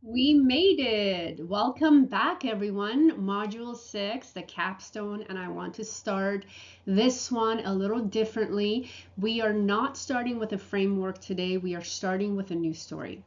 We made it. Welcome back, everyone. Module 6, the capstone, and I want to start this one a little differently. We are not starting with a framework today. We are starting with a new story.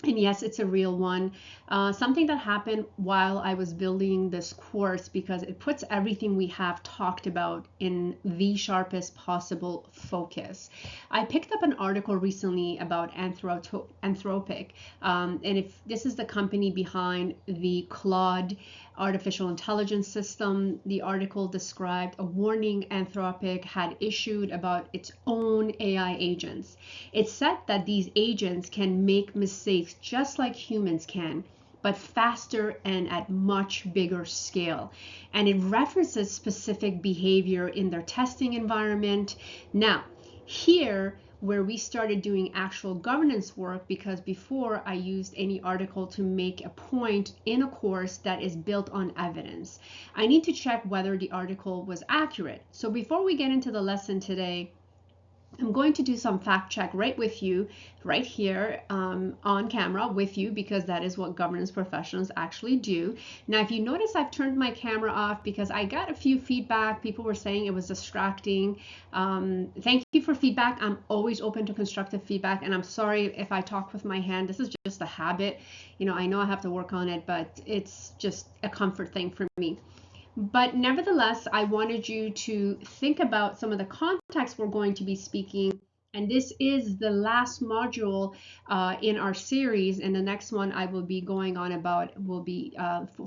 And yes, it's a real one. Something that happened while I was building this course, because it puts everything we have talked about in the sharpest possible focus. I picked up an article recently about Anthropic, and if this is the company behind the Claude artificial intelligence system. The article described a warning Anthropic had issued about its own AI agents. It said that these agents can make mistakes just like humans can, but faster and at much bigger scale. And it references specific behavior in their testing environment. Now, here, where we started doing actual governance work, because before I used any article to make a point in a course that is built on evidence. I need to check whether the article was accurate. So before we get into the lesson today, I'm going to do some fact check right with you, right here on camera with you, because that is what governance professionals actually do. Now, if you notice, I've turned my camera off because I got a few feedback. People were saying it was distracting. Thank you for feedback. I'm always open to constructive feedback, and I'm sorry if I talk with my hand. This is just a habit. I know I have to work on it, but it's just a comfort thing for me. But nevertheless, I wanted you to think about some of the context we're going to be speaking. And this is the last module in our series. And the next one I will be going on about will be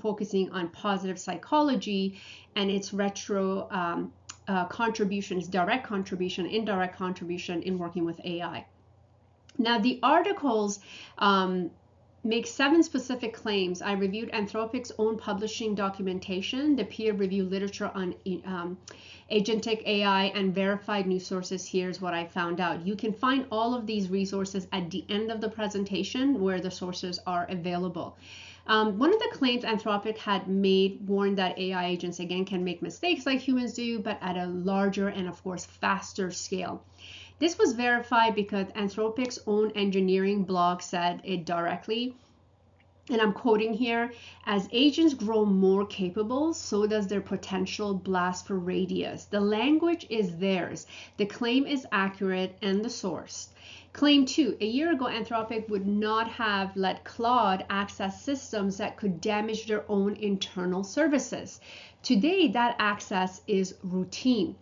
focusing on positive psychology and its retro contributions, direct contribution, indirect contribution in working with AI. Now, the articles make 7 specific claims. I reviewed Anthropic's own publishing documentation, the peer-reviewed literature on agentic AI, and verified news sources. Here's what I found out. You can find all of these resources at the end of the presentation where the sources are available. One of the claims Anthropic had made warned that AI agents, again, can make mistakes like humans do, but at a larger and, of course, faster scale. This was verified because Anthropic's own engineering blog said it directly, and I'm quoting here, as agents grow more capable, so does their potential blast for radius. The language is theirs. The claim is accurate and the source. Claim 2, a year ago, Anthropic would not have let Claude access systems that could damage their own internal services. Today, that access is routine.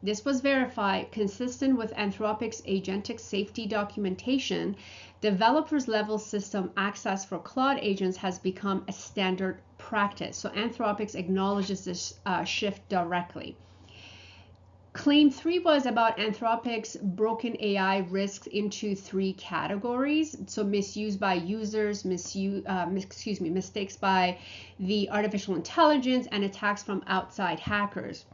This was verified consistent with Anthropic's agentic safety documentation. Developers level system access for Claude agents has become a standard practice. So Anthropic acknowledges this shift directly. Claim 3 was about Anthropic's broken AI risks into 3 categories. So misuse by users, mistakes by the artificial intelligence, and attacks from outside hackers.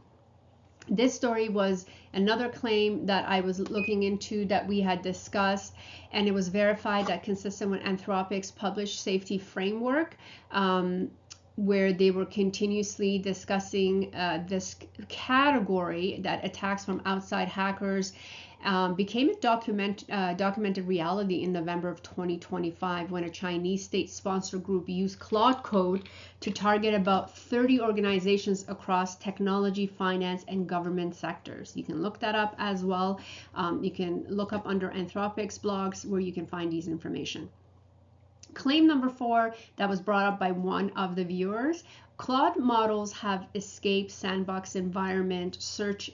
This story was another claim that I was looking into that we had discussed, and it was verified that consistent with Anthropic's published safety framework, where they were continuously discussing this category, that attacks from outside hackers became a documented reality in November of 2025 when a Chinese state-sponsored group used Claude Code to target about 30 organizations across technology, finance, and government sectors. You can look that up as well. You can look up under Anthropic's blogs where you can find these information. Claim number 4 that was brought up by one of the viewers: Claude models have escaped sandbox environment, search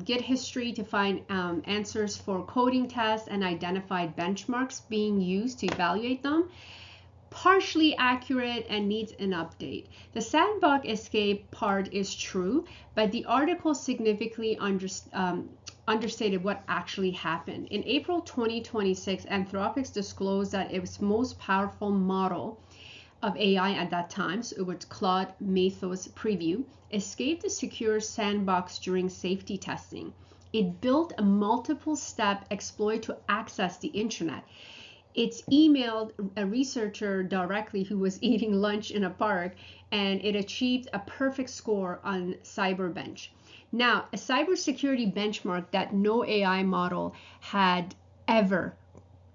Git history to find answers for coding tests, and identified benchmarks being used to evaluate them. Partially accurate and needs an update. The sandbox escape part is true, but the article significantly understated what actually happened. In April 2026, Anthropic disclosed that its most powerful model of AI at that time, so it was Claude Mythos Preview, escaped the secure sandbox during safety testing. It built a multiple-step exploit to access the internet. It's emailed a researcher directly who was eating lunch in a park, and it achieved a perfect score on Cyberbench. Now, a cybersecurity benchmark that no AI model had ever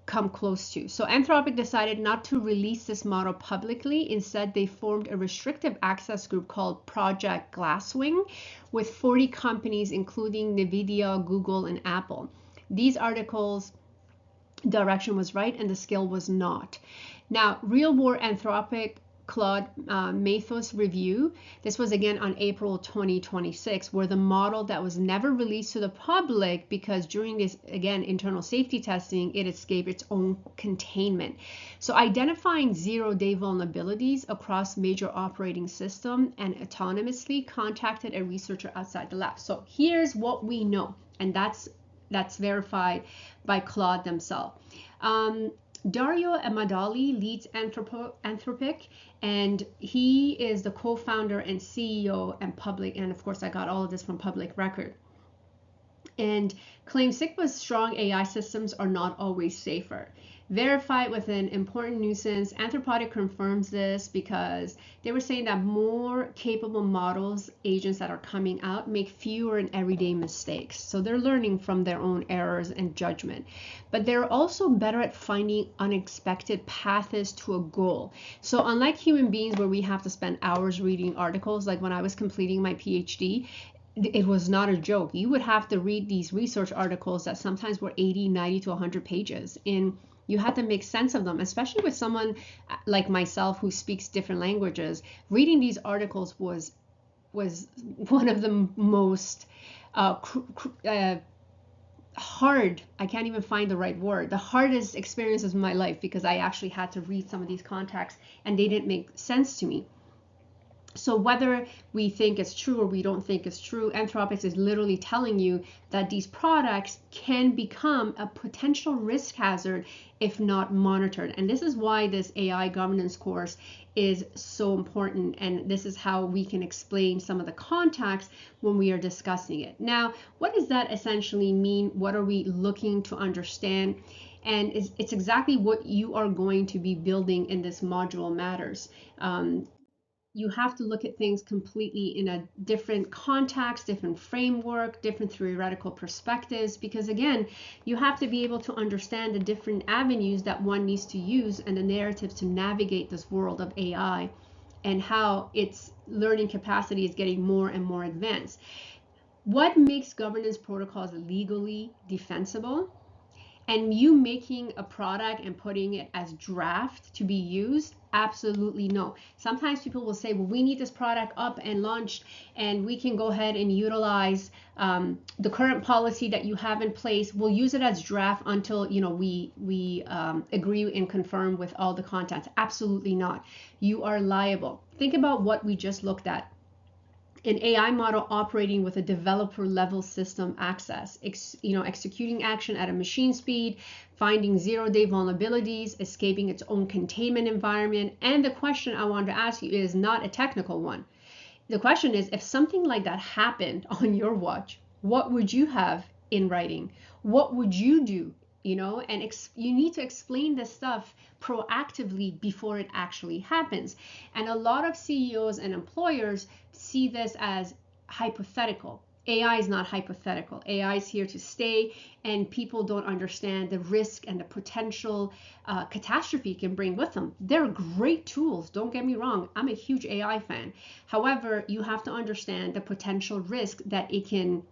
come close to. So Anthropic decided not to release this model publicly. Instead, they formed a restrictive access group called Project Glasswing with 40 companies, including NVIDIA, Google, and Apple. These articles, direction was right and the skill was not. Now, real world Anthropic Claude Mathos review. This was again on April 2026, where the model that was never released to the public because during this, again, internal safety testing, it escaped its own containment. So identifying zero-day vulnerabilities across major operating system and autonomously contacted a researcher outside the lab. So here's what we know, and that's verified by Claude themselves. Dario Amadali leads Anthropic, and he is the co-founder and CEO and of course I got all of this from public record. And claims Sigma's strong AI systems are not always safer. Verified with an important nuisance, Anthropic confirms this because they were saying that more capable models, agents that are coming out, make fewer and everyday mistakes. So they're learning from their own errors and judgment. But they're also better at finding unexpected paths to a goal. So unlike human beings where we have to spend hours reading articles, like when I was completing my PhD, it was not a joke. You would have to read these research articles that sometimes were 80, 90 to 100 pages. And you had to make sense of them, especially with someone like myself who speaks different languages. Reading these articles was one of the most hard, I can't even find the right word, the hardest experiences of my life, because I actually had to read some of these contacts and they didn't make sense to me. So whether we think it's true or we don't think it's true, Anthropic is literally telling you that these products can become a potential risk hazard if not monitored. And this is why this AI governance course is so important. And this is how we can explain some of the context when we are discussing it. Now, what does that essentially mean? What are we looking to understand? And it's exactly what you are going to be building in this module matters. You have to look at things completely in a different context, different framework, different theoretical perspectives, because again, you have to be able to understand the different avenues that one needs to use and the narratives to navigate this world of AI and how its learning capacity is getting more and more advanced. What makes governance protocols legally defensible? And you making a product and putting it as draft to be used? Absolutely no. Sometimes people will say, well, we need this product up and launched and we can go ahead and utilize the current policy that you have in place. We'll use it as draft until we agree and confirm with all the contents. Absolutely not. You are liable. Think about what we just looked at. An AI model operating with a developer level system access, executing action at a machine speed, finding zero-day vulnerabilities, escaping its own containment environment. And the question I want to ask you is not a technical one. The question is, if something like that happened on your watch, what would you have in writing? What would you do? And you need to explain this stuff proactively before it actually happens. And a lot of CEOs and employers see this as hypothetical. AI is not hypothetical. AI is here to stay, and people don't understand the risk and the potential catastrophe it can bring with them. They're great tools, don't get me wrong. I'm a huge AI fan. However, you have to understand the potential risk that it can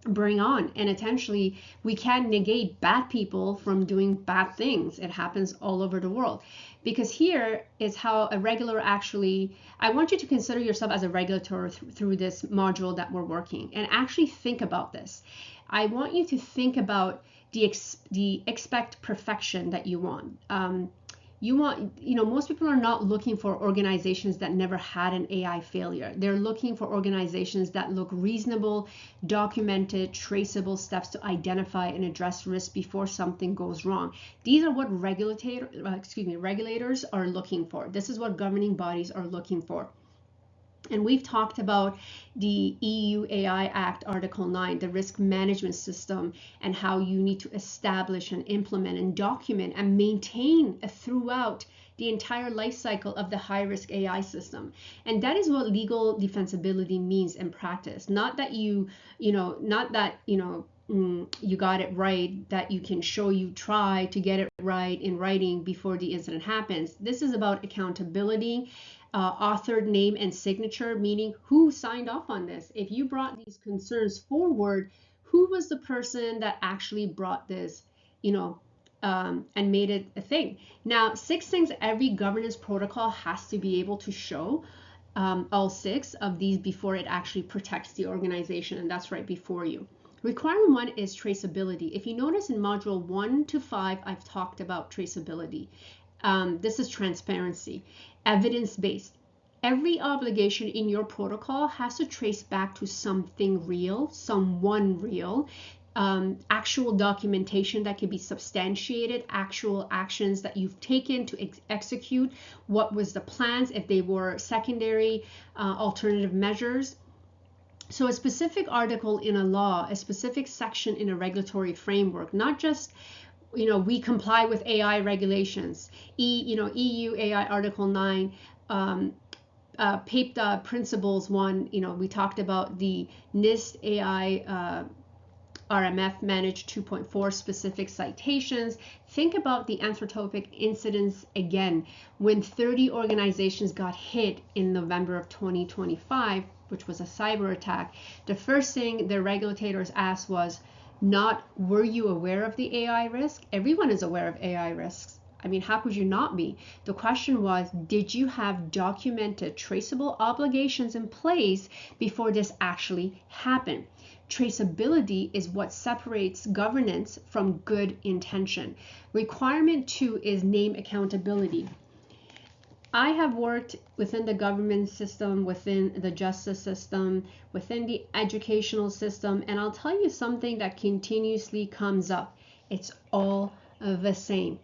bring on, and essentially we can negate bad people from doing bad things. It happens all over the world, because here is how a regular I want you to consider yourself as a regulator through this module that we're working, and actually think about this. I want you to think about the expect perfection that you want. Most people are not looking for organizations that never had an AI failure. They're looking for organizations that look reasonable, documented, traceable steps to identify and address risk before something goes wrong. These are what regulators are looking for. This is what governing bodies are looking for. And we've talked about the EU AI Act, Article 9, the risk management system, and how you need to establish and implement and document and maintain throughout the entire life cycle of the high-risk AI system. And that is what legal defensibility means in practice. Not that you got it right, that you can show you try to get it right in writing before the incident happens. This is about accountability, authored name and signature, meaning who signed off on this. If you brought these concerns forward, who was the person that actually brought this, and made it a thing. Now, 6 things every governance protocol has to be able to show, all 6 of these before it actually protects the organization, and that's right before you. Requirement 1 is traceability. If you notice in module 1 to 5, I've talked about traceability. This is transparency, evidence-based. Every obligation in your protocol has to trace back to something real, someone real, actual documentation that can be substantiated, actual actions that you've taken to execute, what was the plans, if they were secondary alternative measures. So a specific article in a law, a specific section in a regulatory framework, not just, we comply with AI regulations, EU AI Article 9, PIPEDA Principles 1, we talked about the NIST AI RMF Managed 2.4 specific citations. Think about the Anthropic incidents again, when 30 organizations got hit in November of 2025, which was a cyber attack. The first thing the regulators asked was not, were you aware of the AI risk? Everyone is aware of AI risks. I mean, how could you not be? The question was, did you have documented traceable obligations in place before this actually happened? Traceability is what separates governance from good intention. Requirement 2 is name accountability. I have worked within the government system, within the justice system, within the educational system, and I'll tell you something that continuously comes up. It's all the same.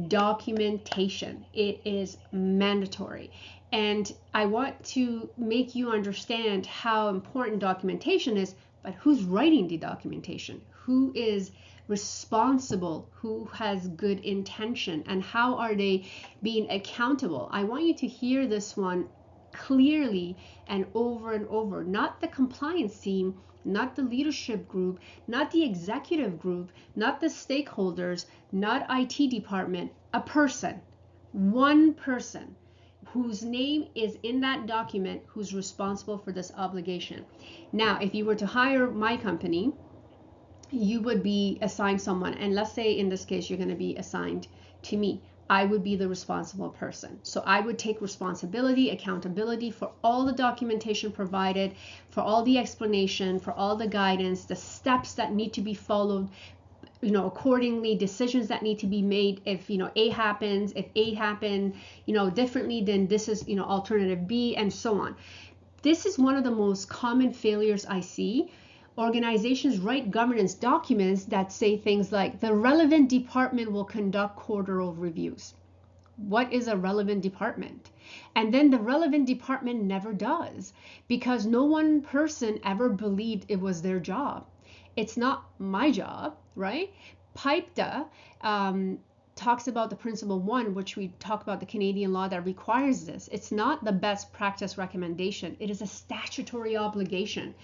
Documentation. It is mandatory. And I want to make you understand how important documentation is, but who's writing the documentation? Who is responsible? Who has good intention? And how are they being accountable? I want you to hear this one clearly and over, not the compliance team, not the leadership group, not the executive group, not the stakeholders, not IT department, a person, one person whose name is in that document, who's responsible for this obligation. Now, if you were to hire my company, you would be assigned someone, and let's say in this case you're going to be assigned to me. I would be the responsible person. So I would take responsibility, accountability for all the documentation provided, for all the explanation, for all the guidance, the steps that need to be followed, accordingly, decisions that need to be made. If, A happens, if A happened, differently, then this is, alternative B, and so on. This is one of the most common failures I see. Organizations write governance documents that say things like the relevant department will conduct quarterly reviews. What is a relevant department? And then the relevant department never does, because no one person ever believed it was their job. It's not my job, right? PIPEDA talks about the principle 1, which we talk about the Canadian law that requires this. It's not the best practice recommendation. It is a statutory obligation.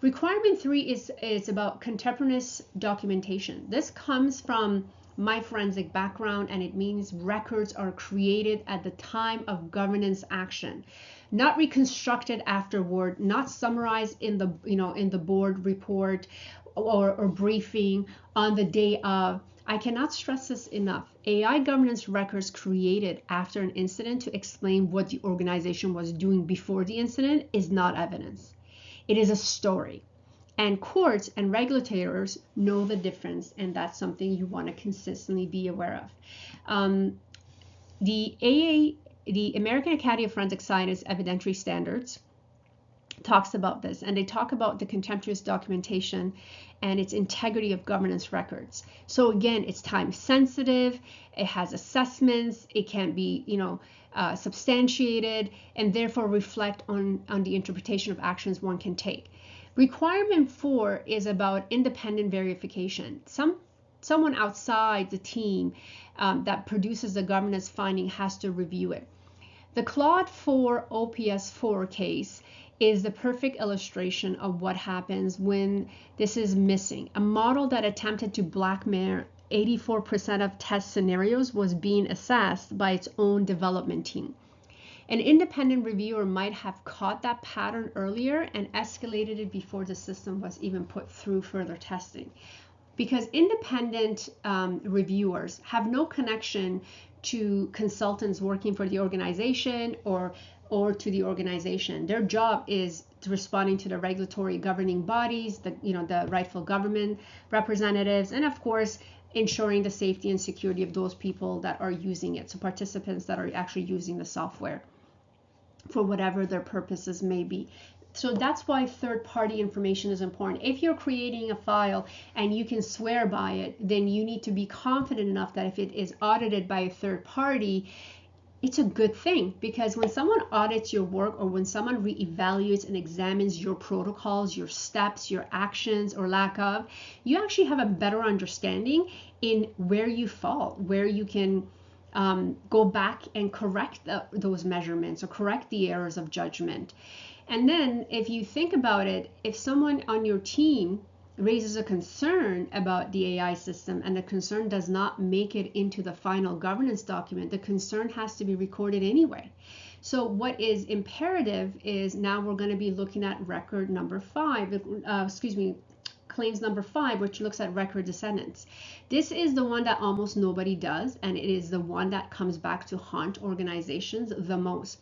Requirement 3 is about contemporaneous documentation. This comes from my forensic background, and it means records are created at the time of governance action, not reconstructed afterward, not summarized in the board report or briefing on the day of. I cannot stress this enough. AI governance records created after an incident to explain what the organization was doing before the incident is not evidence. It is a story. And courts and regulators know the difference, and that's something you want to consistently be aware of. The American Academy of Forensic Science Evidentiary Standards talks about this, and they talk about the contemporaneous documentation and its integrity of governance records. So again, it's time sensitive, it has assessments, it can be substantiated, and therefore reflect on the interpretation of actions one can take. Requirement 4 is about independent verification. Someone outside the team that produces the governance finding has to review it. The Claude 4 OPS 4 case is the perfect illustration of what happens when this is missing. A model that attempted to blackmail 84% of test scenarios was being assessed by its own development team. An independent reviewer might have caught that pattern earlier and escalated it before the system was even put through further testing. Because independent reviewers have no connection to consultants working for the organization or to the organization. Their job is responding to the regulatory governing bodies, the rightful government representatives, and of course ensuring the safety and security of those people that are using it. So participants that are actually using the software for whatever their purposes may be. So that's why third-party information is important. If you're creating a file and you can swear by it, then you need to be confident enough that if it is audited by a third party, it's a good thing, because when someone audits your work or when someone reevaluates and examines your protocols, your steps, your actions or lack of, you actually have a better understanding in where you fall, where you can go back and correct those measurements or correct the errors of judgment. And then if you think about it, if someone on your team raises a concern about the AI system and the concern does not make it into the final governance document, the concern has to be recorded anyway. So what is imperative is now we're going to be looking at record number 5, claims number 5, which looks at record descendants. This is the one that almost nobody does, and it is the one that comes back to haunt organizations the most.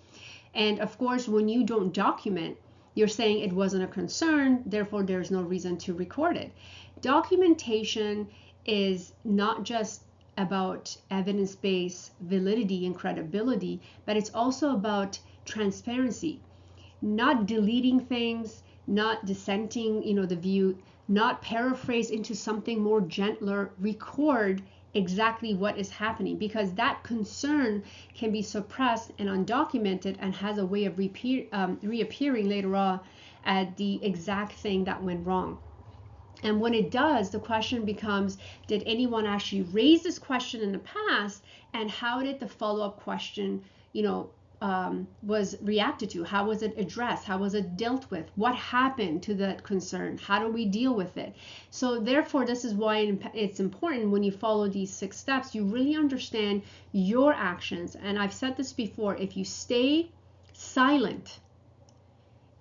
And of course, when you don't document, you're saying it wasn't a concern, therefore there's no reason to record it. Documentation is not just about evidence-based validity and credibility, but it's also about transparency. Not deleting things, not dissenting, the view, not paraphrase into something more gentler, record exactly what is happening, because that concern can be suppressed and undocumented and has a way of reappearing later on at the exact thing that went wrong. And when it does, the question becomes, did anyone actually raise this question in the past, and how did the follow-up question was reacted to? How was it addressed? How was it dealt with? What happened to that concern? How do we deal with it? So therefore, this is why it's important when you follow these 6 steps, you really understand your actions. And I've said this before, if you stay silent,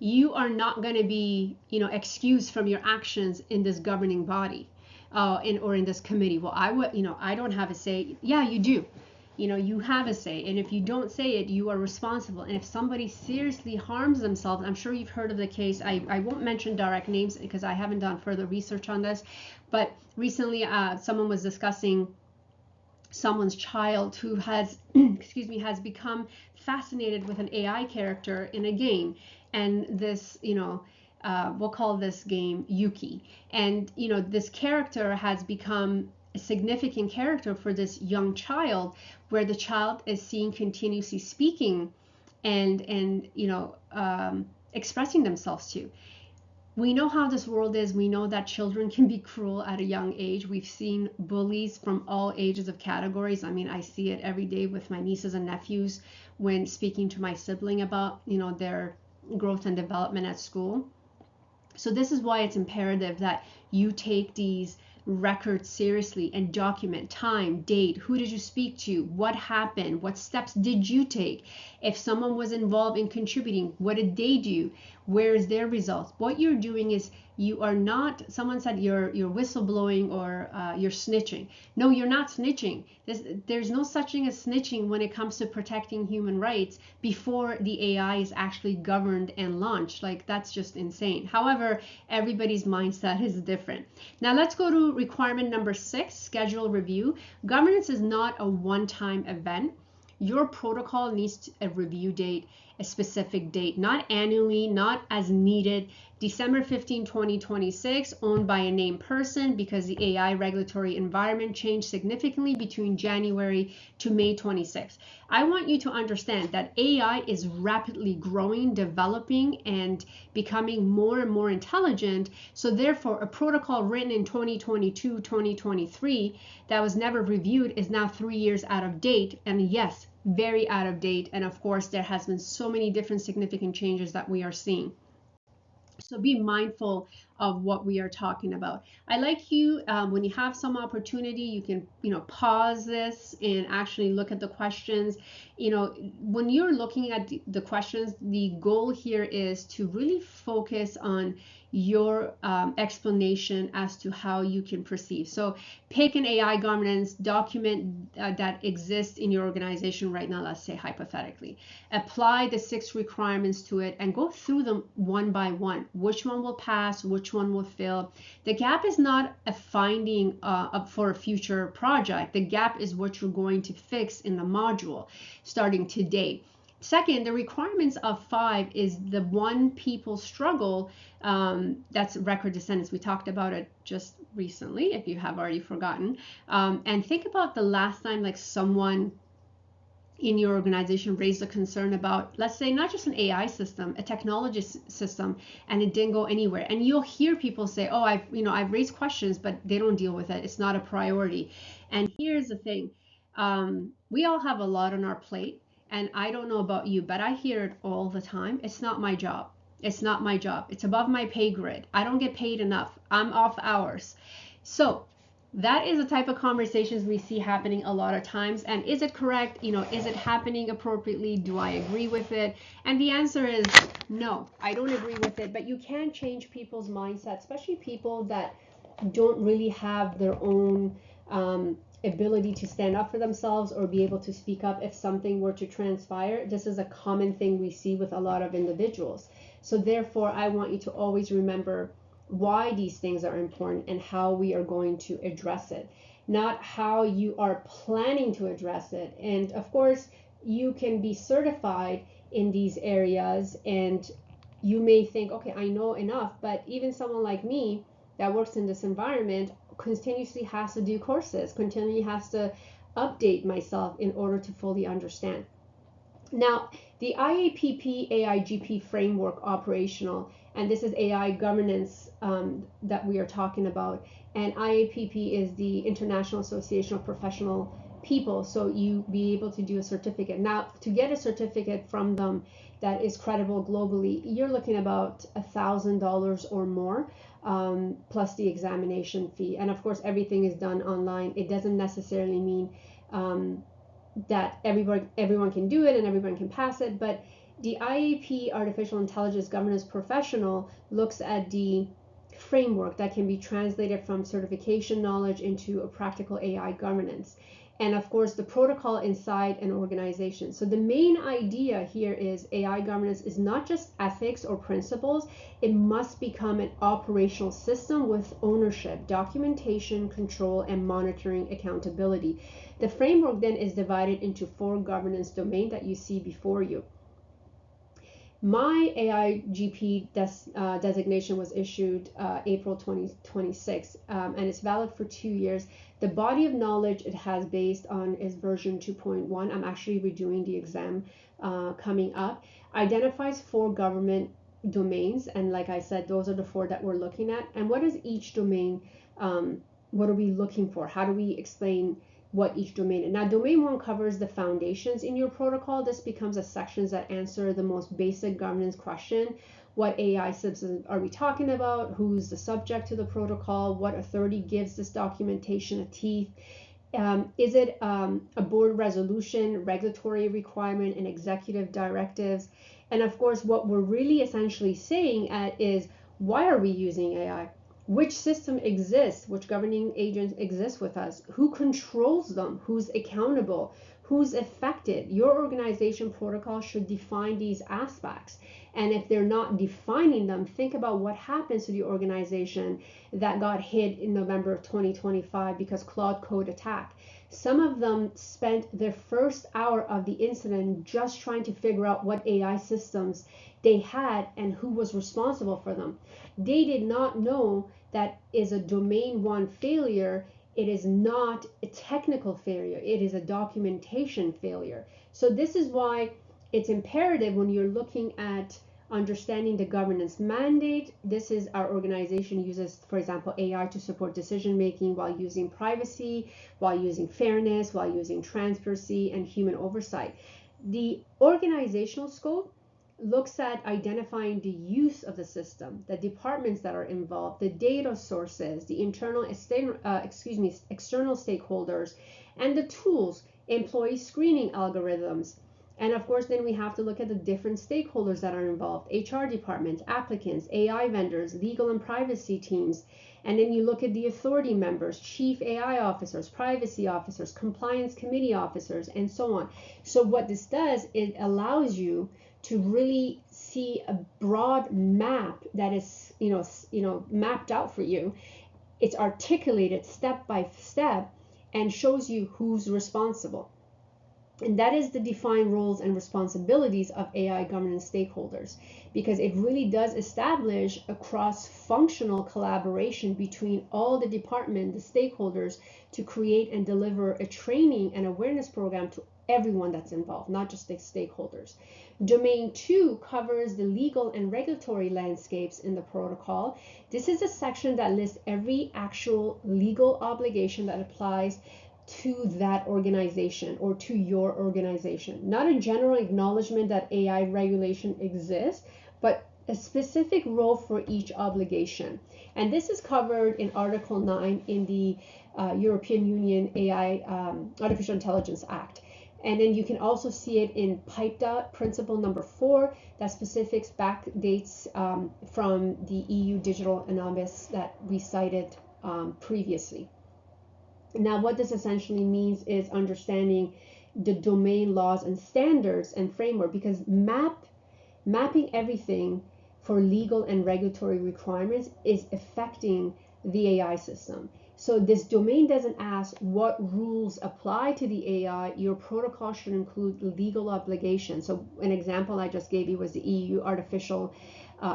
you are not going to be, excused from your actions in this governing body or in this committee. Well, I don't have a say. Yeah, you do. You have a say, and if you don't say it, you are responsible. And if somebody seriously harms themselves, I'm sure you've heard of the case. I won't mention direct names because I haven't done further research on this, but recently someone was discussing someone's child who has has become fascinated with an AI character in a game, and this we'll call this game Yuki, and this character has become a significant character for this young child, where the child is seen continuously speaking and expressing themselves to. We know how this world is. We know that children can be cruel at a young age. We've seen bullies from all ages of categories. I mean, I see it every day with my nieces and nephews when speaking to my sibling about their growth and development at school. So this is why it's imperative that you take these records seriously and document time, date, who did you speak to, what happened, what steps did you take, if someone was involved in contributing, what did they do, where is their results. What you're doing is, you are not, someone said you're whistleblowing or you're snitching. No, you're not snitching. There's no such thing as snitching when it comes to protecting human rights before the AI is actually governed and launched. Like, that's just insane. However, everybody's mindset is different. Now let's go to requirement number 6, schedule review. Governance is not a one-time event. Your protocol needs a review date, a specific date, not annually, not as needed. December 15, 2026, owned by a named person, because the AI regulatory environment changed significantly between January to May 26. I want you to understand that AI is rapidly growing, developing, and becoming more and more intelligent. So therefore, a protocol written in 2022, 2023 that was never reviewed is now 3 years out of date. And yes, very out of date. And of course, there has been so many different significant changes that we are seeing. So be mindful of what we are talking about. I like you, when you have some opportunity, you can, pause this and actually look at the questions. When you're looking at the questions, the goal here is to really focus on your explanation as to how you can perceive. So pick an AI governance document that exists in your organization right now, let's say hypothetically. Apply the 6 requirements to it and go through them one by one. Which one will pass? Which one will fail? The gap is not a finding for a future project. The gap is what you're going to fix in the module starting today. Second, the requirements of 5 is the one people struggle. That's record descendants. We talked about it just recently, if you have already forgotten. And think about the last time like someone in your organization raised a concern about, let's say, not just an AI system, a technology system, and it didn't go anywhere. And you'll hear people say, oh, I've raised questions, but they don't deal with it. It's not a priority. And here's the thing. We all have a lot on our plate. And I don't know about you, but I hear it all the time. It's not my job. It's not my job. It's above my pay grid. I don't get paid enough. I'm off hours. So that is the type of conversations we see happening a lot of times. And is it correct? Is it happening appropriately? Do I agree with it? And the answer is no, I don't agree with it. But you can change people's mindset, especially people that don't really have their own ability to stand up for themselves or be able to speak up if something were to transpire. This is a common thing we see with a lot of individuals. So therefore, I want you to always remember why these things are important and how we are going to address it, not how you are planning to address it. And of course, you can be certified in these areas and you may think, okay, I know enough, but even someone like me that works in this environment continuously has to do courses, continually has to update myself in order to fully understand. Now, the IAPP AIGP framework operational, and this is AI governance that we are talking about, and IAPP is the International Association of Professional People, so you be able to do a certificate. Now, to get a certificate from them that is credible globally, you're looking about $1,000 or more, plus the examination fee. And of course, everything is done online. It doesn't necessarily mean that everyone can do it and everyone can pass it, but the IAP Artificial Intelligence Governance Professional looks at the framework that can be translated from certification knowledge into a practical AI governance. And of course, the protocol inside an organization. So the main idea here is AI governance is not just ethics or principles. It must become an operational system with ownership, documentation, control, and monitoring accountability. The framework then is divided into 4 governance domains that you see before you. My AIGP designation was issued April 2026, and it's valid for 2 years. The body of knowledge it has based on is version 2.1. I'm actually redoing the exam coming up. Identifies 4 government domains, and like I said, those are the 4 that we're looking at. And what is each domain? What are we looking for? How do we explain what each domain is? Now, domain 1 covers the foundations in your protocol. This becomes a sections that answer the most basic governance question. What AI systems are we talking about? Who's the subject to the protocol? What authority gives this documentation a teeth? Is it a board resolution, regulatory requirement, and executive directives? And of course, what we're really essentially saying is, why are we using AI? Which system exists? Which governing agents exist with us? Who controls them? Who's accountable? Who's affected? Your organization protocol should define these aspects. And if they're not defining them, think about what happens to the organization that got hit in November of 2025 because Claude Code attack. Some of them spent their first hour of the incident just trying to figure out what AI systems they had and who was responsible for them. They did not know that is a domain 1 failure. It is not a technical failure. It is a documentation failure. So this is why it's imperative when you're looking at understanding the governance mandate. This is our organization uses, for example, AI to support decision making while using privacy, while using fairness, while using transparency and human oversight. The organizational scope looks at identifying the use of the system, the departments that are involved, the data sources, the external stakeholders, and the tools, employee screening algorithms. And of course, then we have to look at the different stakeholders that are involved: HR departments, applicants, AI vendors, legal and privacy teams. And then you look at the authority members, chief AI officers, privacy officers, compliance committee officers, and so on. So what this does, it allows you to really see a broad map that is, mapped out for you. It's articulated step by step and shows you who's responsible. And that is the defined roles and responsibilities of AI governance stakeholders, because it really does establish a cross-functional collaboration between all the departments, the stakeholders, to create and deliver a training and awareness program to everyone that's involved, not just the stakeholders. Domain 2 covers the legal and regulatory landscapes in the protocol. This is a section that lists every actual legal obligation that applies to that organization or to your organization. Not a general acknowledgement that AI regulation exists, but a specific role for each obligation. And this is covered in Article 9 in the European Union AI Artificial Intelligence Act. And then you can also see it in PIPEDA principle number 4, that specifics back dates from the EU Digital Anonymous that we cited previously. Now, what this essentially means is understanding the domain laws and standards and framework, because mapping everything for legal and regulatory requirements is affecting the AI system. So this domain doesn't ask what rules apply to the AI. Your protocol should include legal obligations. So an example I just gave you was the EU Artificial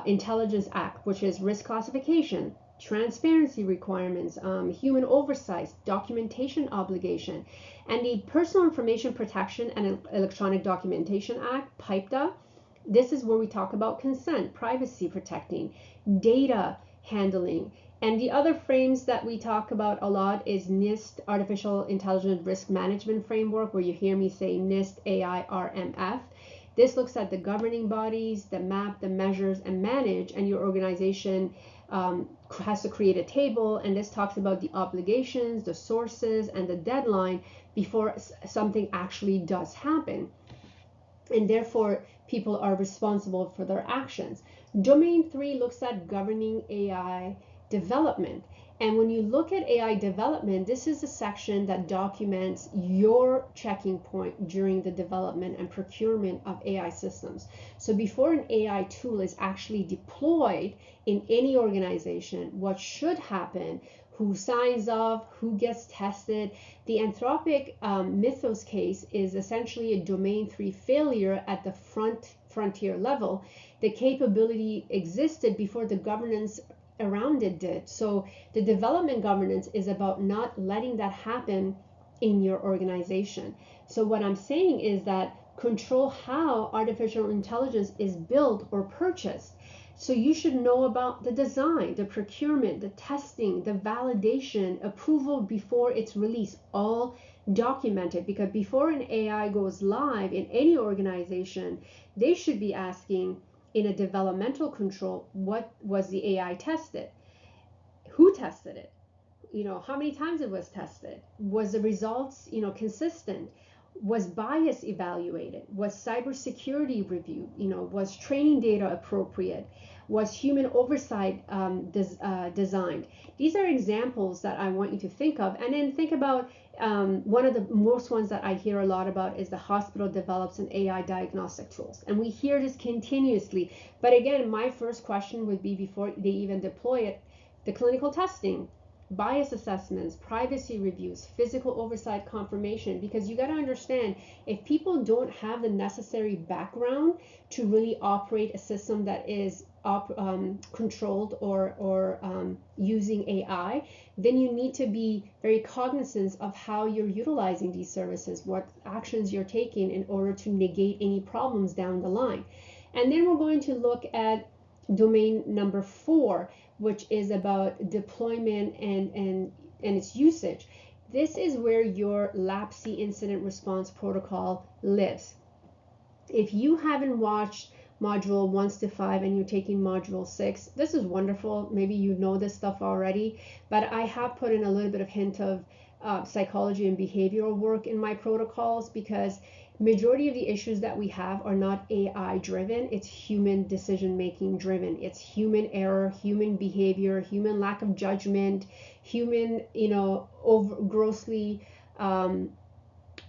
Intelligence Act, which is risk classification, transparency requirements, human oversight, documentation obligation, and the Personal Information Protection and Electronic Documentation Act, PIPEDA. This is where we talk about consent, privacy protecting, data handling. And the other frames that we talk about a lot is NIST, Artificial Intelligence Risk Management Framework, where you hear me say NIST AI RMF. This looks at the governing bodies, the map, the measures, and manage, and your organization has to create a table, and this talks about the obligations, the sources, and the deadline before something actually does happen. And therefore, people are responsible for their actions. Domain 3 looks at governing AI development. And when you look at AI development, this is a section that documents your checking point during the development and procurement of AI systems. So before an AI tool is actually deployed in any organization, what should happen, who signs off, who gets tested. The Anthropic Mythos case is essentially a domain 3 failure at the frontier level. The capability existed before the governance around it did. So the development governance is about not letting that happen in your organization. So what I'm saying is that control how artificial intelligence is built or purchased. So you should know about the design, the procurement, the testing, the validation, approval before it's released, all documented, because before an AI goes live in any organization, they should be asking in a developmental control, what was the AI tested? Who tested it? How many times it was tested? Was the results, consistent? Was bias evaluated? Was cybersecurity reviewed? Was training data appropriate? Was human oversight designed? These are examples that I want you to think of. And then think about one of the most ones that I hear a lot about is the hospital develops an AI diagnostic tools. And we hear this continuously. But again, my first question would be, before they even deploy it, the clinical testing, bias assessments, privacy reviews, physical oversight confirmation, because you got to understand, if people don't have the necessary background to really operate a system that is controlled or using AI, then you need to be very cognizant of how you're utilizing these services, what actions you're taking in order to negate any problems down the line. And then we're going to look at domain number 4, which is about deployment and its usage. This is where your LAPC incident response protocol lives. If you haven't watched module 1 to 5 and you're taking module 6, this is wonderful. Maybe you know this stuff already, but I have put in a little bit of hint of psychology and behavioral work in my protocols, because majority of the issues that we have are not AI driven, it's human decision making driven. It's human error, human behavior, human lack of judgment, human, grossly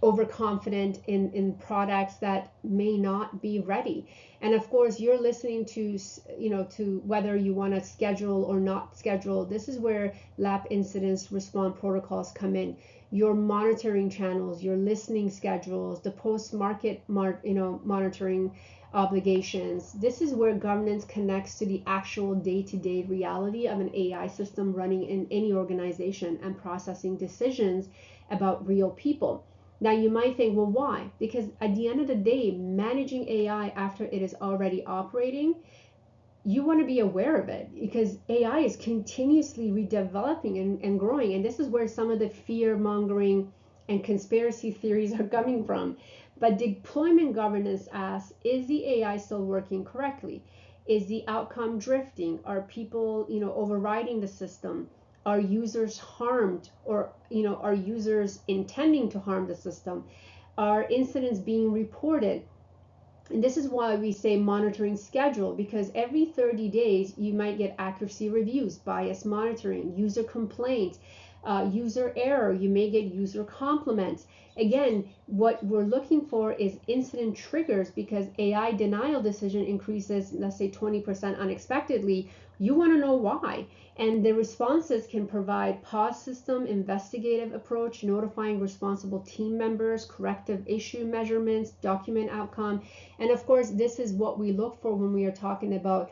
overconfident in products that may not be ready. And of course, you're listening to, to whether you want to schedule or not schedule. This is where lab incidents response protocols come in. Your monitoring channels, your listening schedules, the post-market monitoring obligations. This is where governance connects to the actual day-to-day reality of an AI system running in any organization and processing decisions about real people. Now you might think, well, why? Because at the end of the day, managing AI after it is already operating, you want to be aware of it, because AI is continuously redeveloping and growing. And this is where some of the fear mongering and conspiracy theories are coming from. But deployment governance asks, is the AI still working correctly? Is the outcome drifting? Are people, overriding the system? Are users harmed, or are users intending to harm the system? Are incidents being reported? And this is why we say monitoring schedule, because every 30 days you might get accuracy reviews, bias monitoring, user complaints, user error, you may get user compliments. Again, what we're looking for is incident triggers, because AI denial decision increases, let's say 20% unexpectedly. You want to know why. And the responses can provide pause system, investigative approach, notifying responsible team members, corrective issue measurements, document outcome. And of course, this is what we look for when we are talking about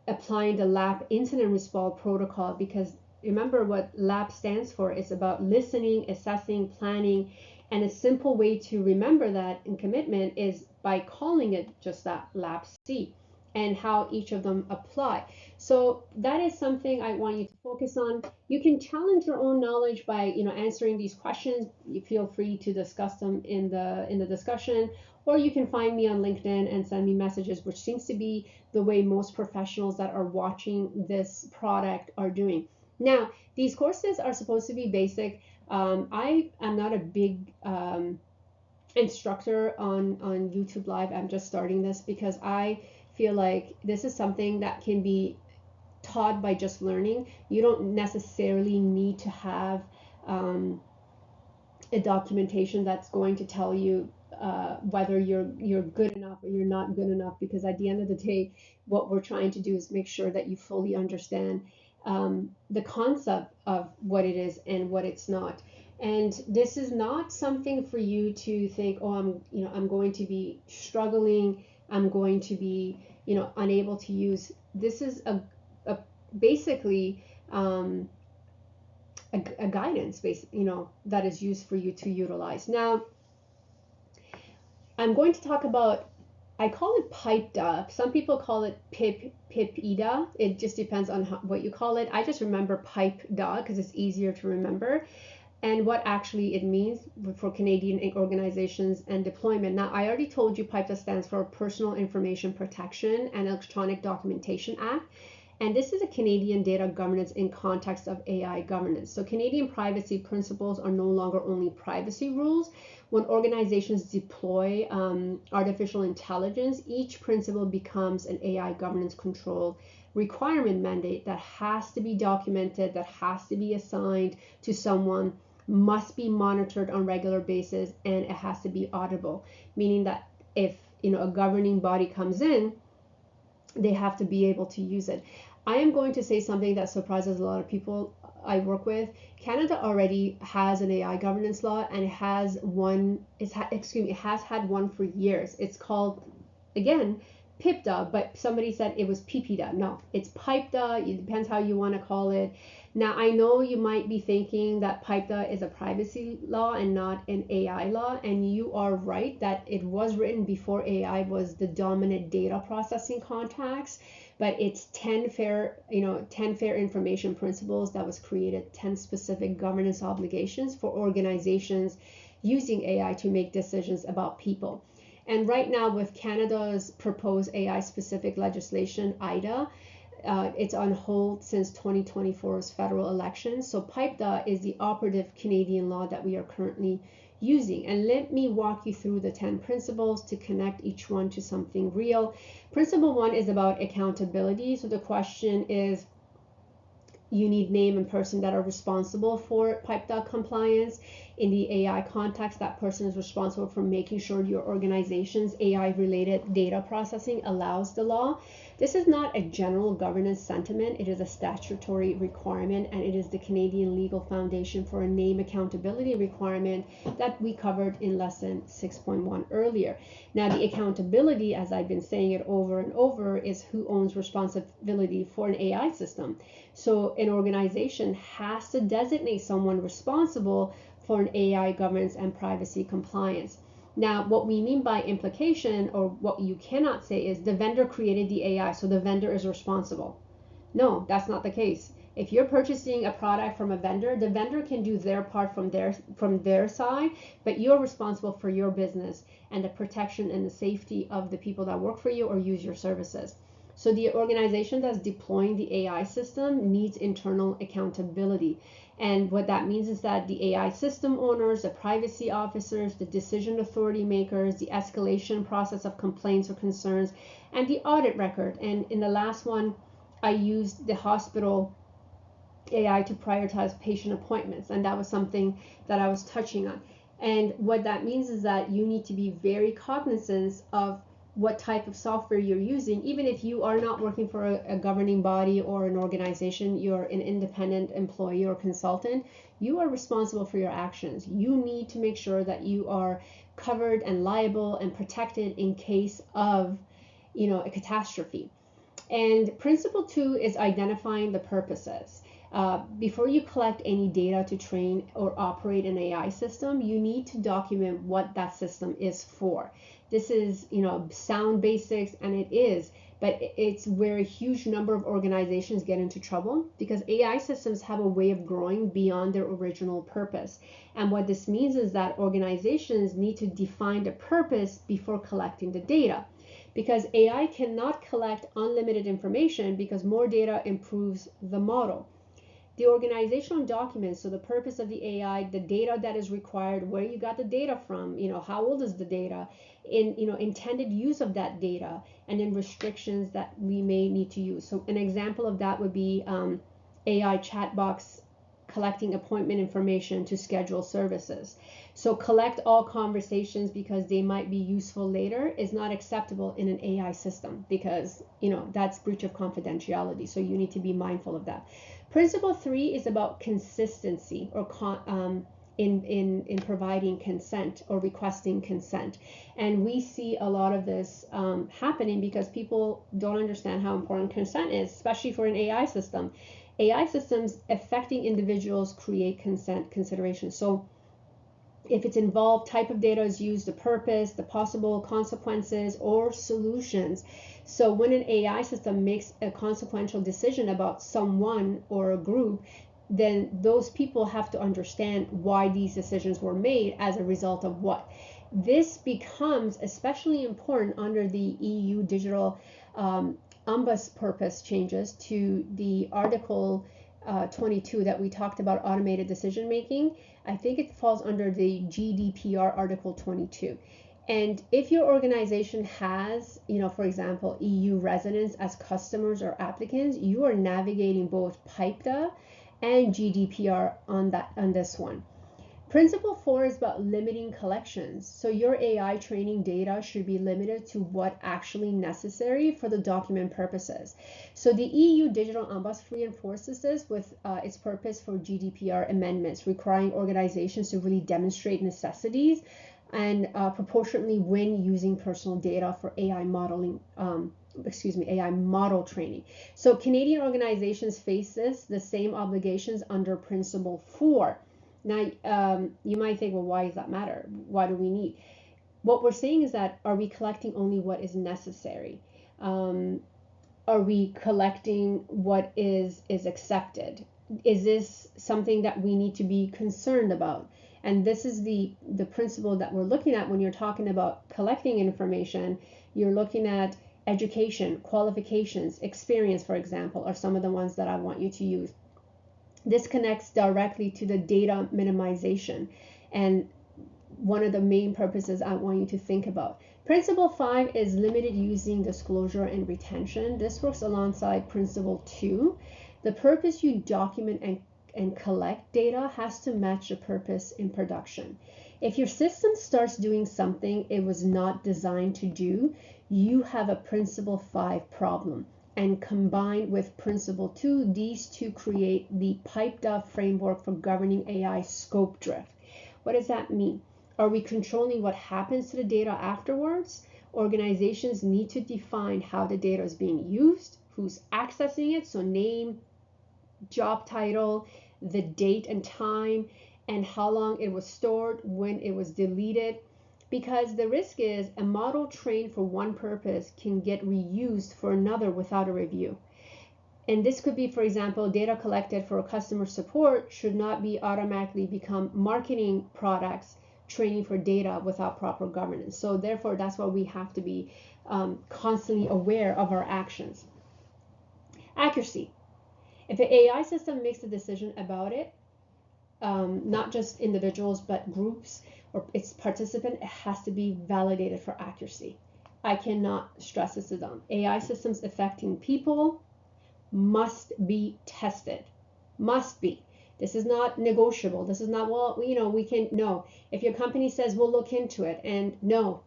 applying the LAP incident response protocol, because remember what LAP stands for. It's about listening, assessing, planning. And a simple way to remember that in commitment is by calling it just that, LAP-C, and how each of them apply. So that is something I want you to focus on. You can challenge your own knowledge by answering these questions. You feel free to discuss them in the discussion, or you can find me on LinkedIn and send me messages, which seems to be the way most professionals that are watching this product are doing. Now, these courses are supposed to be basic. I am not a big instructor on YouTube Live. I'm just starting this because I feel like this is something that can be taught by just learning. You don't necessarily need to have a documentation that's going to tell you whether you're good enough or you're not good enough, because at the end of the day, what we're trying to do is make sure that you fully understand the concept of what it is and what it's not. And this is not something for you to think, oh, I'm going to be struggling, I'm going to be unable to use. This is a basically a guidance that is used for you to utilize. Now I'm going to talk about, I call it PIPEDA. Some people call it PIPEDA. It just depends on what you call it. I just remember PIPEDA because it's easier to remember, and what actually it means for Canadian organizations and deployment. Now, I already told you PIPEDA stands for Personal Information Protection and Electronic Documentation Act. And this is a Canadian data governance in context of AI governance. So Canadian privacy principles are no longer only privacy rules. When organizations deploy artificial intelligence, each principle becomes an AI governance control requirement mandate that has to be documented, that has to be assigned to someone, must be monitored on a regular basis, and it has to be auditable, meaning that if a governing body comes in, they have to be able to use it. I am going to say something that surprises a lot of people I work with. Canada already has an AI governance law, and it has had one for years. It's called, again, PIPEDA, but somebody said it was PIPEDA. No, it's PIPEDA. It depends how you want to call it. Now, I know you might be thinking that PIPEDA is a privacy law and not an AI law, and you are right that it was written before AI was the dominant data processing context, but it's 10 fair information principles that was created, 10 specific governance obligations for organizations using AI to make decisions about people. And right now with Canada's proposed AI specific legislation, IDA, it's on hold since 2024's federal election. So PIPEDA is the operative Canadian law that we are currently using. And let me walk you through the 10 principles to connect each one to something real. Principle 1 is about accountability. So the question is, you need name and person that are responsible for PIPEDA compliance. In the AI context, that person is responsible for making sure your organization's AI-related data processing allows the law. This is not a general governance sentiment. It is a statutory requirement, and it is the Canadian legal foundation for a name accountability requirement that we covered in lesson 6.1 earlier. Now, the accountability, as I've been saying it over and over, is who owns responsibility for an AI system. So an organization has to designate someone responsible for an AI governance and privacy compliance. Now, what we mean by implication, or what you cannot say, is the vendor created the AI, so the vendor is responsible. No, that's not the case. If you're purchasing a product from a vendor, the vendor can do their part from their side, but you're responsible for your business and the protection and the safety of the people that work for you or use your services. So the organization that's deploying the AI system needs internal accountability. And what that means is that the AI system owners, the privacy officers, the decision authority makers, the escalation process of complaints or concerns, and the audit record. And in the last one, I used the hospital AI to prioritize patient appointments, and that was something that I was touching on. And what that means is that you need to be very cognizant of what type of software you're using. Even if you are not working for a governing body or an organization, you're an independent employee or consultant, you are responsible for your actions. You need to make sure that you are covered and liable and protected in case of, a catastrophe. And principle 2 is identifying the purposes. Before you collect any data to train or operate an AI system, you need to document what that system is for. This is, sound basics, and it is, but it's where a huge number of organizations get into trouble, because AI systems have a way of growing beyond their original purpose. And what this means is that organizations need to define the purpose before collecting the data, because AI cannot collect unlimited information, because more data improves the model. The organizational documents, so the purpose of the AI, the data that is required, where you got the data from, how old is the data, intended use of that data, and then restrictions that we may need to use. So an example of that would be AI chat box collecting appointment information to schedule services. So collect all conversations because they might be useful later is not acceptable in an AI system, because that's breach of confidentiality. So you need to be mindful of that. Principle 3 is about consistency, or in providing consent or requesting consent. And we see a lot of this happening because people don't understand how important consent is, especially for an AI system. AI systems affecting individuals create consent considerations. So if it's involved, type of data is used, the purpose, the possible consequences or solutions. So when an AI system makes a consequential decision about someone or a group, then those people have to understand why these decisions were made as a result of what. This becomes especially important under the EU digital Omnibus purpose changes to the Article 22 that we talked about, automated decision making. I think it falls under the GDPR Article 22. And if your organization has, for example, EU residents as customers or applicants, you are navigating both PIPEDA and GDPR on this one. Principle 4 is about limiting collections. So your AI training data should be limited to what actually necessary for the document purposes. So the EU Digital Omnibus reinforces this with its purpose for GDPR amendments, requiring organizations to really demonstrate necessities and proportionately when using personal data for AI modeling. AI model training. So Canadian organizations face the same obligations under Principle 4. Now, you might think, well, why does that matter? Why do we need? What we're saying is that, are we collecting only what is necessary? Are we collecting what is accepted? Is this something that we need to be concerned about? And this is the principle that we're looking at when you're talking about collecting information. You're looking at education, qualifications, experience, for example, are some of the ones that I want you to use. This connects directly to the data minimization, and one of the main purposes I want you to think about. Principle 5 is limited using, disclosure, and retention. This works alongside Principle 2. The purpose you document and collect data has to match the purpose in production. If your system starts doing something it was not designed to do, you have a Principle 5 problem. And combined with Principle 2, these two create the PIPEDA framework for governing AI scope drift. What does that mean? Are we controlling what happens to the data afterwards? Organizations need to define how the data is being used, who's accessing it, so name, job title, the date and time, and how long it was stored, when it was deleted. Because the risk is a model trained for one purpose can get reused for another without a review. And this could be, for example, data collected for customer support should not be automatically become marketing products training for data without proper governance. So therefore, that's why we have to be constantly aware of our actions. Accuracy. If an AI system makes a decision about it, not just individuals, but groups or its participant, it has to be validated for accuracy. I cannot stress this enough. AI systems affecting people must be tested. Must be. This is not negotiable. This is not, well, we can, no. If your company says we'll look into it, and no,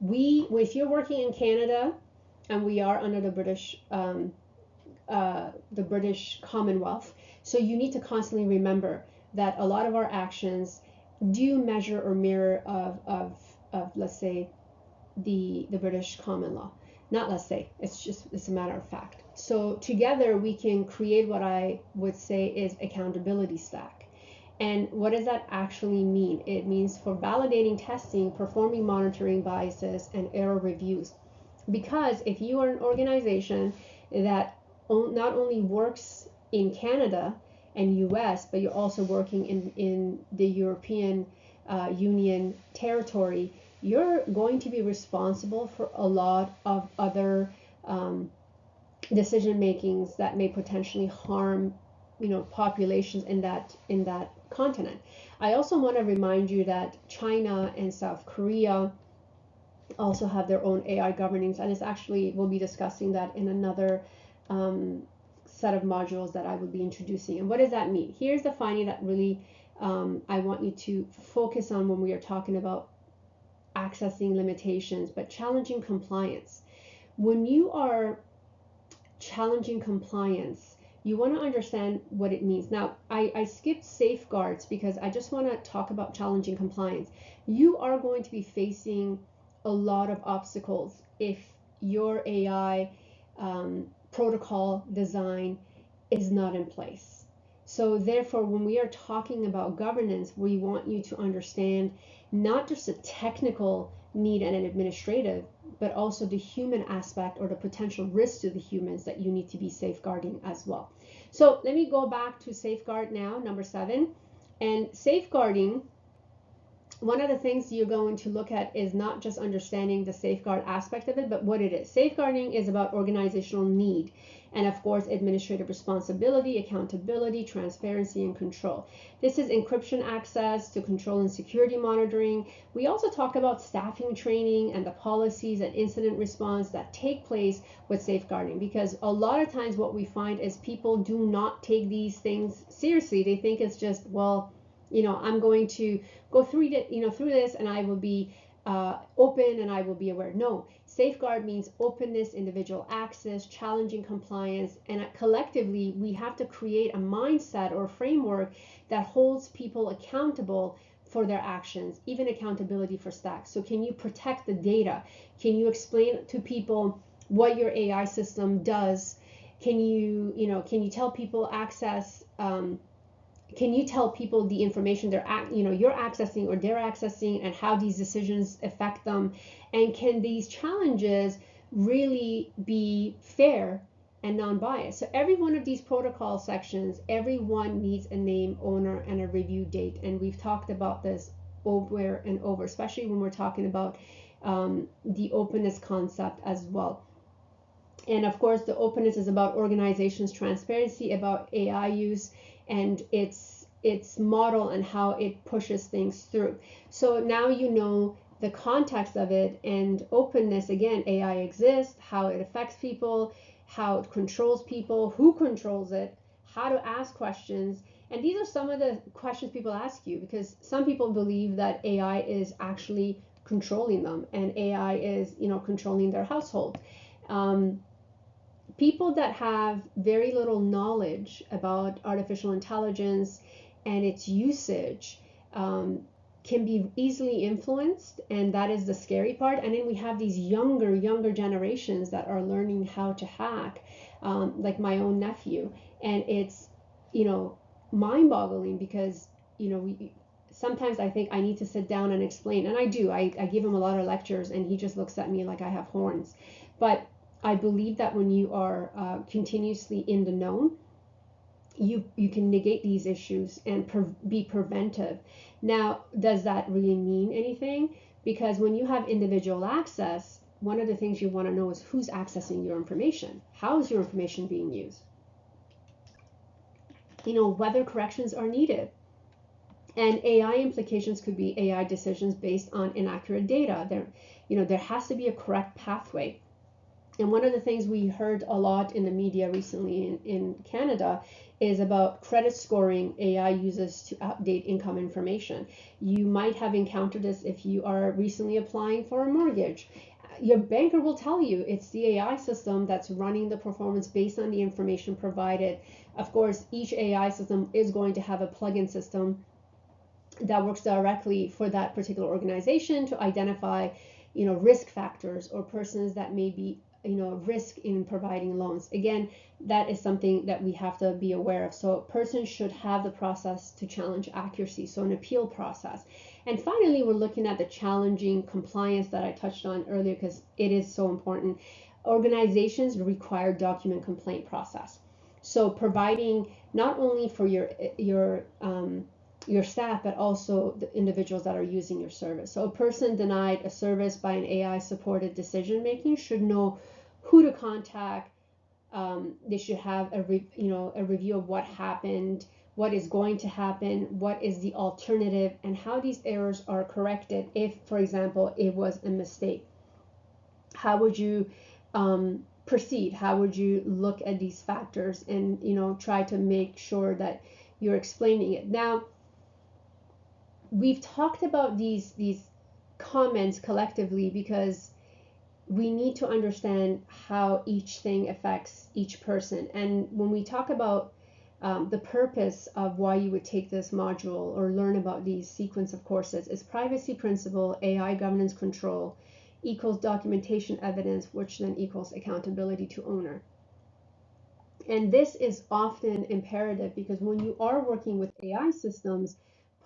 if you're working in Canada, and we are under the British Commonwealth, so you need to constantly remember that a lot of our actions do measure or mirror of let's say the British common law. Not let's say, it's a matter of fact. So together we can create what I would say is accountability stack. And what does that actually mean? It means for validating testing, performing monitoring biases, and error reviews. Because if you are an organization that not only works in Canada and US, but you're also working in the European Union territory, you're going to be responsible for a lot of other decision makings that may potentially harm populations in that continent. I also want to remind you that China and South Korea also have their own AI governance, and it's actually, we'll be discussing that in another set of modules that I will be introducing. And what does that mean? Here's the finding that really I want you to focus on when we are talking about accessing limitations, but challenging compliance. When you are challenging compliance, you want to understand what it means. Now, I skipped safeguards because I just want to talk about challenging compliance. You are going to be facing a lot of obstacles if your AI protocol design is not in place. So therefore, when we are talking about governance, we want you to understand not just a technical need and an administrative, but also the human aspect or the potential risk to the humans that you need to be safeguarding as well. So let me go back to safeguard now, number 7. And safeguarding, one of the things you're going to look at is not just understanding the safeguard aspect of it, but what it is. Safeguarding is about organizational need, and of course, administrative responsibility, accountability, transparency, and control. This is encryption access to control and security monitoring. We also talk about staffing training and the policies and incident response that take place with safeguarding, because a lot of times what we find is people do not take these things seriously. They think it's just, well, I'm going to go through this and I will be open and I will be aware. No, safeguard means openness, individual access, challenging compliance, and collectively we have to create a mindset or framework that holds people accountable for their actions, even accountability for stacks. So can you protect the data? Can you explain to people what your AI system does? Can you tell people access? Can you tell people the information you're accessing or they're accessing, and how these decisions affect them? And can these challenges really be fair and non-biased. So every one of these protocol sections, every one needs a name, owner, and a review date. And we've talked about this over and over, especially when we're talking about the openness concept as well. And of course, the openness is about organizations' transparency about AI use and its model and how it pushes things through. So now you know the context of it, and openness, again, AI exists, how it affects people, how it controls people, who controls it, how to ask questions. And these are some of the questions people ask you, because some people believe that AI is actually controlling them and AI is, controlling their household. People that have very little knowledge about artificial intelligence and its usage can be easily influenced, and that is the scary part. And then we have these younger generations that are learning how to hack, like my own nephew, and it's mind-boggling because sometimes I think I need to sit down and explain, and I do. I give him a lot of lectures and he just looks at me like I have horns. But I believe that when you are continuously in the known, you can negate these issues and be preventive. Now, does that really mean anything? Because when you have individual access, one of the things you want to know is who's accessing your information. How is your information being used? Whether corrections are needed. And AI implications could be AI decisions based on inaccurate data. There has to be a correct pathway. And one of the things we heard a lot in the media recently in Canada is about credit scoring AI uses to update income information. You might have encountered this if you are recently applying for a mortgage. Your banker will tell you it's the AI system that's running the performance based on the information provided. Of course, each AI system is going to have a plugin system that works directly for that particular organization to identify, risk factors or persons that may be risk in providing loans. Again, that is something that we have to be aware of. So a person should have the process to challenge accuracy, so an appeal process. And finally, we're looking at the challenging compliance that I touched on earlier because it is so important. Organizations require document complaint process. So providing not only for your staff, but also the individuals that are using your service. So a person denied a service by an AI supported decision making should know who to contact. They should have a review of what happened, what is going to happen, what is the alternative, and how these errors are corrected if, for example, it was a mistake. How would you proceed? How would you look at these factors and try to make sure that you're explaining it? Now, we've talked about these comments collectively because we need to understand how each thing affects each person. And when we talk about the purpose of why you would take this module or learn about these sequence of courses is privacy principle, AI governance control equals documentation evidence, which then equals accountability to owner. And this is often imperative because when you are working with AI systems,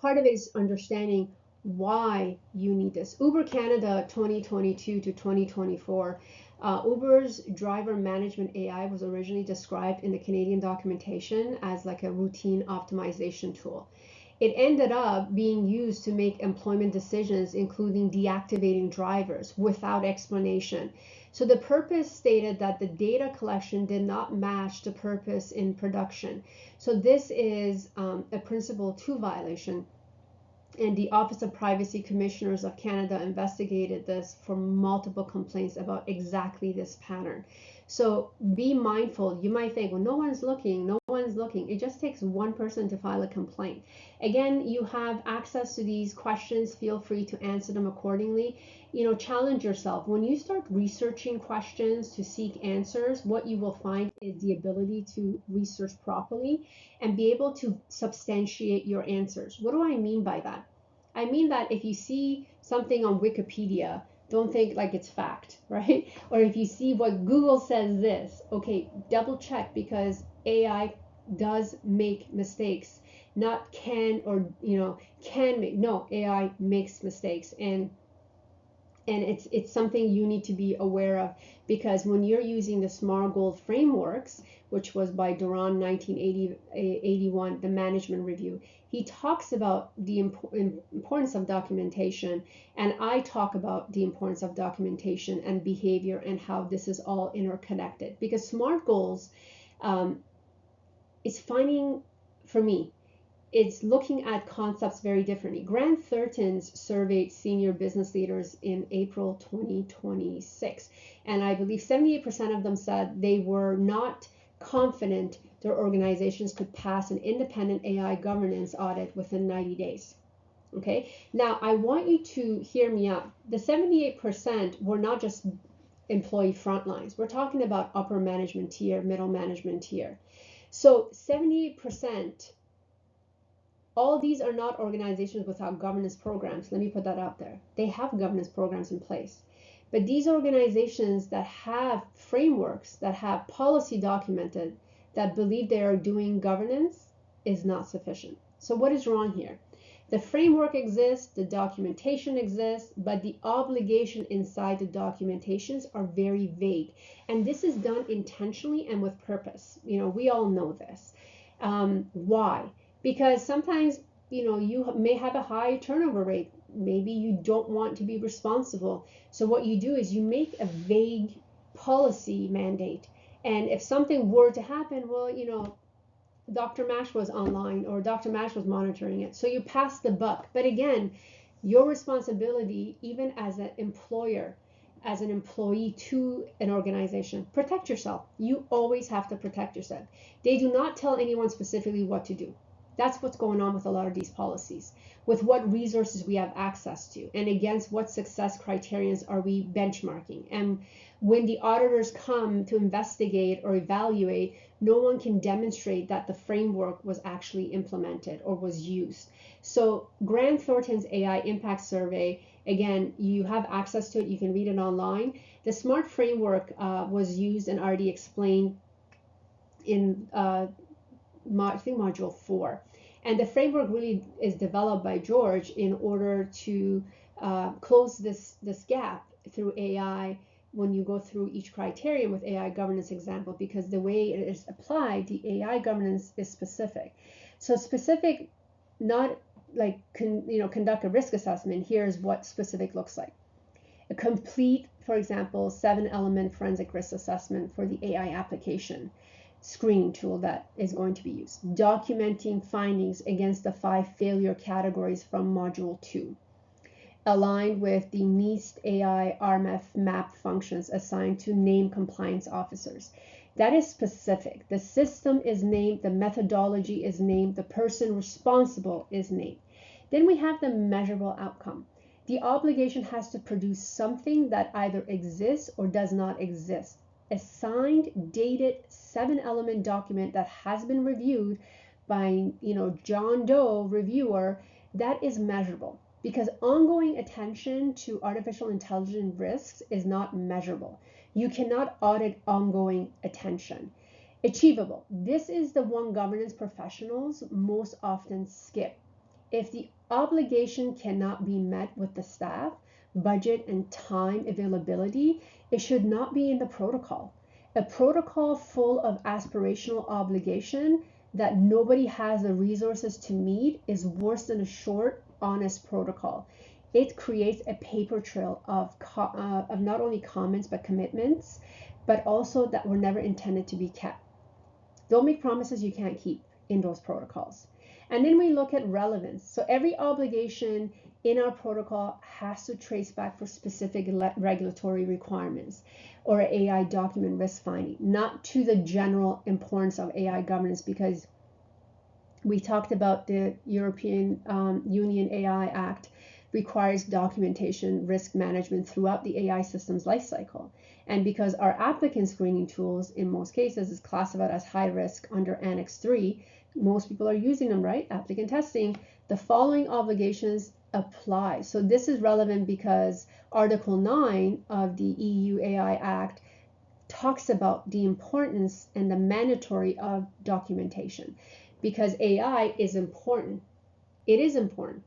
part of it is understanding why you need this. Uber Canada 2022 to 2024, Uber's driver management AI was originally described in the Canadian documentation as like a routine optimization tool. It ended up being used to make employment decisions, including deactivating drivers without explanation. So the purpose stated that the data collection did not match the purpose in production. So this is a Principle 2 violation. And the Office of Privacy Commissioners of Canada investigated this for multiple complaints about exactly this pattern. So be mindful. You might think, well, no one's looking. It just takes one person to file a complaint. Again, you have access to these questions. Feel free to answer them accordingly. Challenge yourself. When you start researching questions to seek answers, what you will find is the ability to research properly and be able to substantiate your answers. What do I mean by that? I mean that if you see something on Wikipedia, don't think like it's fact, right? Or if you see what Google says this, okay, double check because AI does make mistakes. Not can or can make, no, AI makes mistakes. And And it's something you need to be aware of, because when you're using the SMART goal frameworks, which was by Duran 1981, the management review, he talks about the importance of documentation, and I talk about the importance of documentation and behavior and how this is all interconnected. Because SMART goals is finding, for me, it's looking at concepts very differently. Grant Thornton's surveyed senior business leaders in April 2026, and I believe 78% of them said they were not confident their organizations could pass an independent AI governance audit within 90 days. Okay, now I want you to hear me out. The 78% were not just employee frontlines. We're talking about upper management tier, middle management tier. So 78%, all these are not organizations without governance programs. Let me put that out there. They have governance programs in place. But these organizations that have frameworks, that have policy documented, that believe they are doing governance is not sufficient. So what is wrong here? The framework exists, the documentation exists, but the obligation inside the documentations are very vague. And this is done intentionally and with purpose. We all know this. Why? Because sometimes, you may have a high turnover rate. Maybe you don't want to be responsible. So what you do is you make a vague policy mandate. And if something were to happen, well, Dr. Mash was online or Dr. Mash was monitoring it. So you pass the buck. But again, your responsibility, even as an employer, as an employee to an organization, protect yourself. You always have to protect yourself. They do not tell anyone specifically what to do. That's what's going on with a lot of these policies, with what resources we have access to, and against what success criterions are we benchmarking. And when the auditors come to investigate or evaluate, no one can demonstrate that the framework was actually implemented or was used. So Grant Thornton's AI Impact Survey, again, you have access to it. You can read it online. The SMART framework was used and already explained in I think module 4. And the framework really is developed by George in order to close this gap through AI when you go through each criterion with AI governance example, because the way it is applied, the AI governance is specific. So specific, not like conduct a risk assessment. Here's what specific looks like. A complete, for example, 7-element forensic risk assessment for the AI application screening tool that is going to be used. Documenting findings against the 5 failure categories from module 2. Aligned with the NIST AI RMF map functions assigned to named compliance officers. That is specific. The system is named, the methodology is named, the person responsible is named. Then we have the measurable outcome. The obligation has to produce something that either exists or does not exist. A signed, dated 7-element document that has been reviewed by, John Doe reviewer, that is measurable. Because ongoing attention to artificial intelligence risks is not measurable. You cannot audit ongoing attention. Achievable. This is the one governance professionals most often skip. If the obligation cannot be met with the staff, budget, and time availability, it should not be in the protocol. A protocol full of aspirational obligation that nobody has the resources to meet is worse than a short, honest protocol. It creates a paper trail of not only comments but commitments, but also that were never intended to be kept. Don't make promises you can't keep in those protocols. And then we look at relevance. So every obligation in our protocol has to trace back for specific regulatory requirements or AI document risk finding, not to the general importance of AI governance, because we talked about the European Union AI Act requires documentation risk management throughout the AI system's lifecycle. And because our applicant screening tools in most cases is classified as high risk under Annex 3, most people are using them, right? Applicant testing, the following obligations apply. So this is relevant because Article 9 of the EU AI Act talks about the importance and the mandatory of documentation, because AI is important. It is important.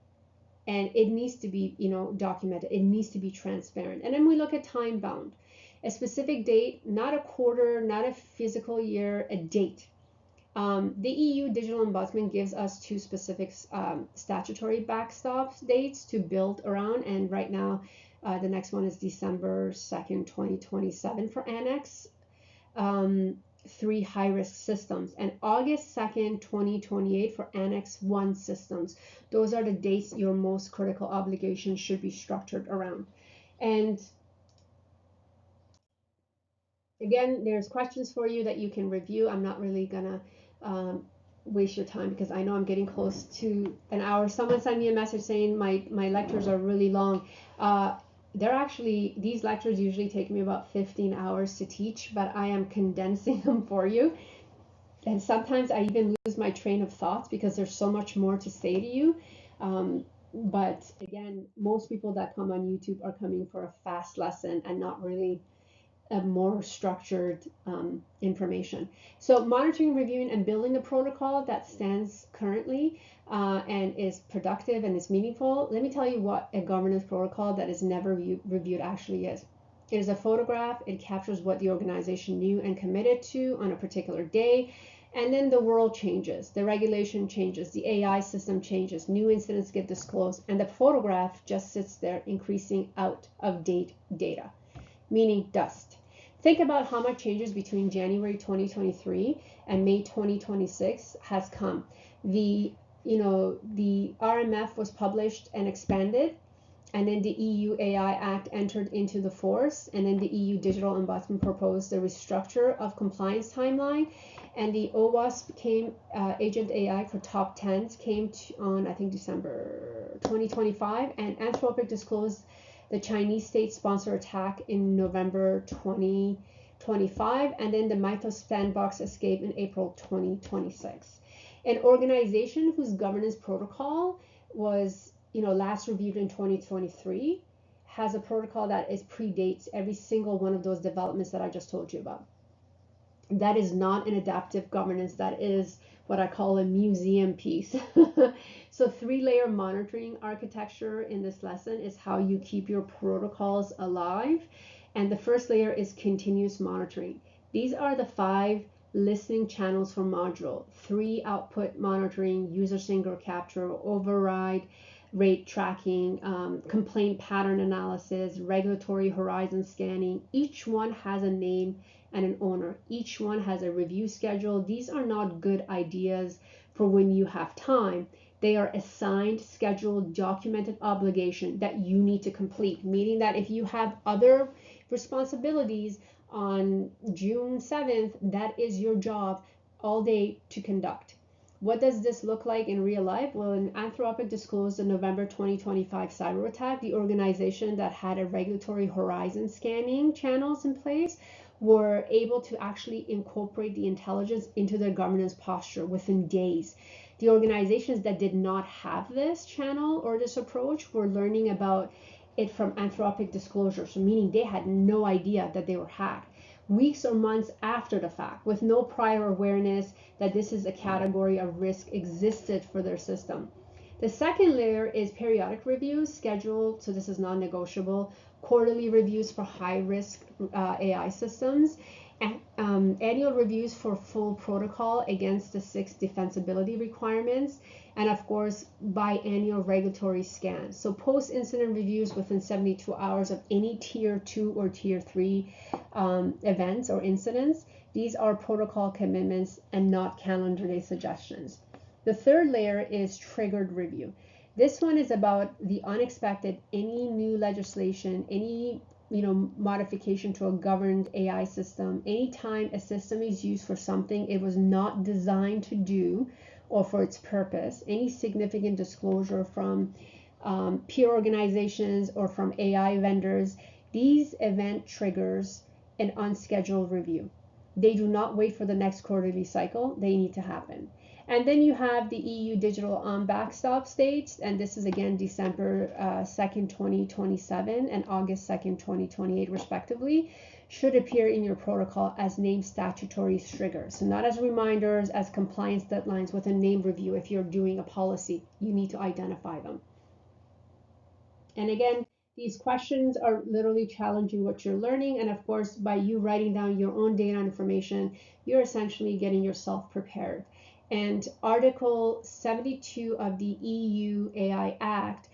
and it needs to be, documented. It needs to be transparent. And then we look at time bound, a specific date, not a quarter, not a physical year, a date. The EU Digital Ombudsman gives us two specific statutory backstop dates to build around, and right now the next one is December 2nd, 2027 for Annex 3 high-risk systems, and August 2nd, 2028 for Annex 1 systems. Those are the dates your most critical obligations should be structured around. And again, there's questions for you that you can review. I'm not really gonna waste your time because I know I'm getting close to an hour. Someone sent me a message saying my lectures are really long. These lectures usually take me about 15 hours to teach, but I am condensing them for you. And sometimes I even lose my train of thoughts because there's so much more to say to you. But again, most people that come on YouTube are coming for a fast lesson and not really a more structured information. So monitoring, reviewing, and building a protocol that stands currently and is productive and is meaningful. Let me tell you what a governance protocol that is never reviewed actually is. It is a photograph. It captures what the organization knew and committed to on a particular day. And then the world changes, the regulation changes, the AI system changes, new incidents get disclosed, and the photograph just sits there increasing out of date data, meaning dust. Think about how much changes between January 2023 and May 2026 has come. The RMF was published and expanded, and then the EU AI Act entered into the force, and then the EU Digital Ombudsman proposed the restructure of compliance timeline, and the OWASP came, Agent AI for top 10s came on, I think, December 2025, and Anthropic disclosed the Chinese state-sponsored attack in November 2025, and then the Mythos sandbox escape in April 2026. An organization whose governance protocol was, last reviewed in 2023 has a protocol that predates every single one of those developments that I just told you about. That is not an adaptive governance. That is what I call a museum piece. So 3-layer monitoring architecture in this lesson is how you keep your protocols alive. And the first layer is continuous monitoring. These are the 5 listening channels for module. 3 output monitoring, user single capture, override, rate tracking, complaint pattern analysis, regulatory horizon scanning. Each one has a name and an owner. Each one has a review schedule. These are not good ideas for when you have time. They are assigned, scheduled, documented obligation that you need to complete, meaning that if you have other responsibilities on June 7th, that is your job all day to conduct. What does this look like in real life? Well, in Anthropic disclosed the November 2025 cyber attack, the organization that had a regulatory horizon scanning channels in place were able to actually incorporate the intelligence into their governance posture within days. The organizations that did not have this channel or this approach were learning about it from Anthropic disclosure, so meaning they had no idea that they were hacked. Weeks or months after the fact, with no prior awareness that this is a category of risk existed for their system. The second layer is periodic reviews scheduled, so this is non-negotiable, quarterly reviews for high-risk AI systems, and annual reviews for full protocol against the 6 defensibility requirements, and of course biannual regulatory scans. So post-incident reviews within 72 hours of any tier 2 or tier 3 events or incidents. These are protocol commitments and not calendar day suggestions. The third layer is triggered review. This one is about the unexpected, any new legislation, any modification to a governed AI system. Anytime a system is used for something it was not designed to do or for its purpose, any significant disclosure from peer organizations or from AI vendors, these event triggers an unscheduled review. They do not wait for the next quarterly cycle. They need to happen. And then you have the EU digital backstop states, and this is again December 2nd, 2027 and August 2nd, 2028 respectively, should appear in your protocol as named statutory triggers. So not as reminders, as compliance deadlines with a name review. If you're doing a policy, you need to identify them. And again, these questions are literally challenging what you're learning. And of course, by you writing down your own data and information, you're essentially getting yourself prepared. And Article 72 of the EU AI Act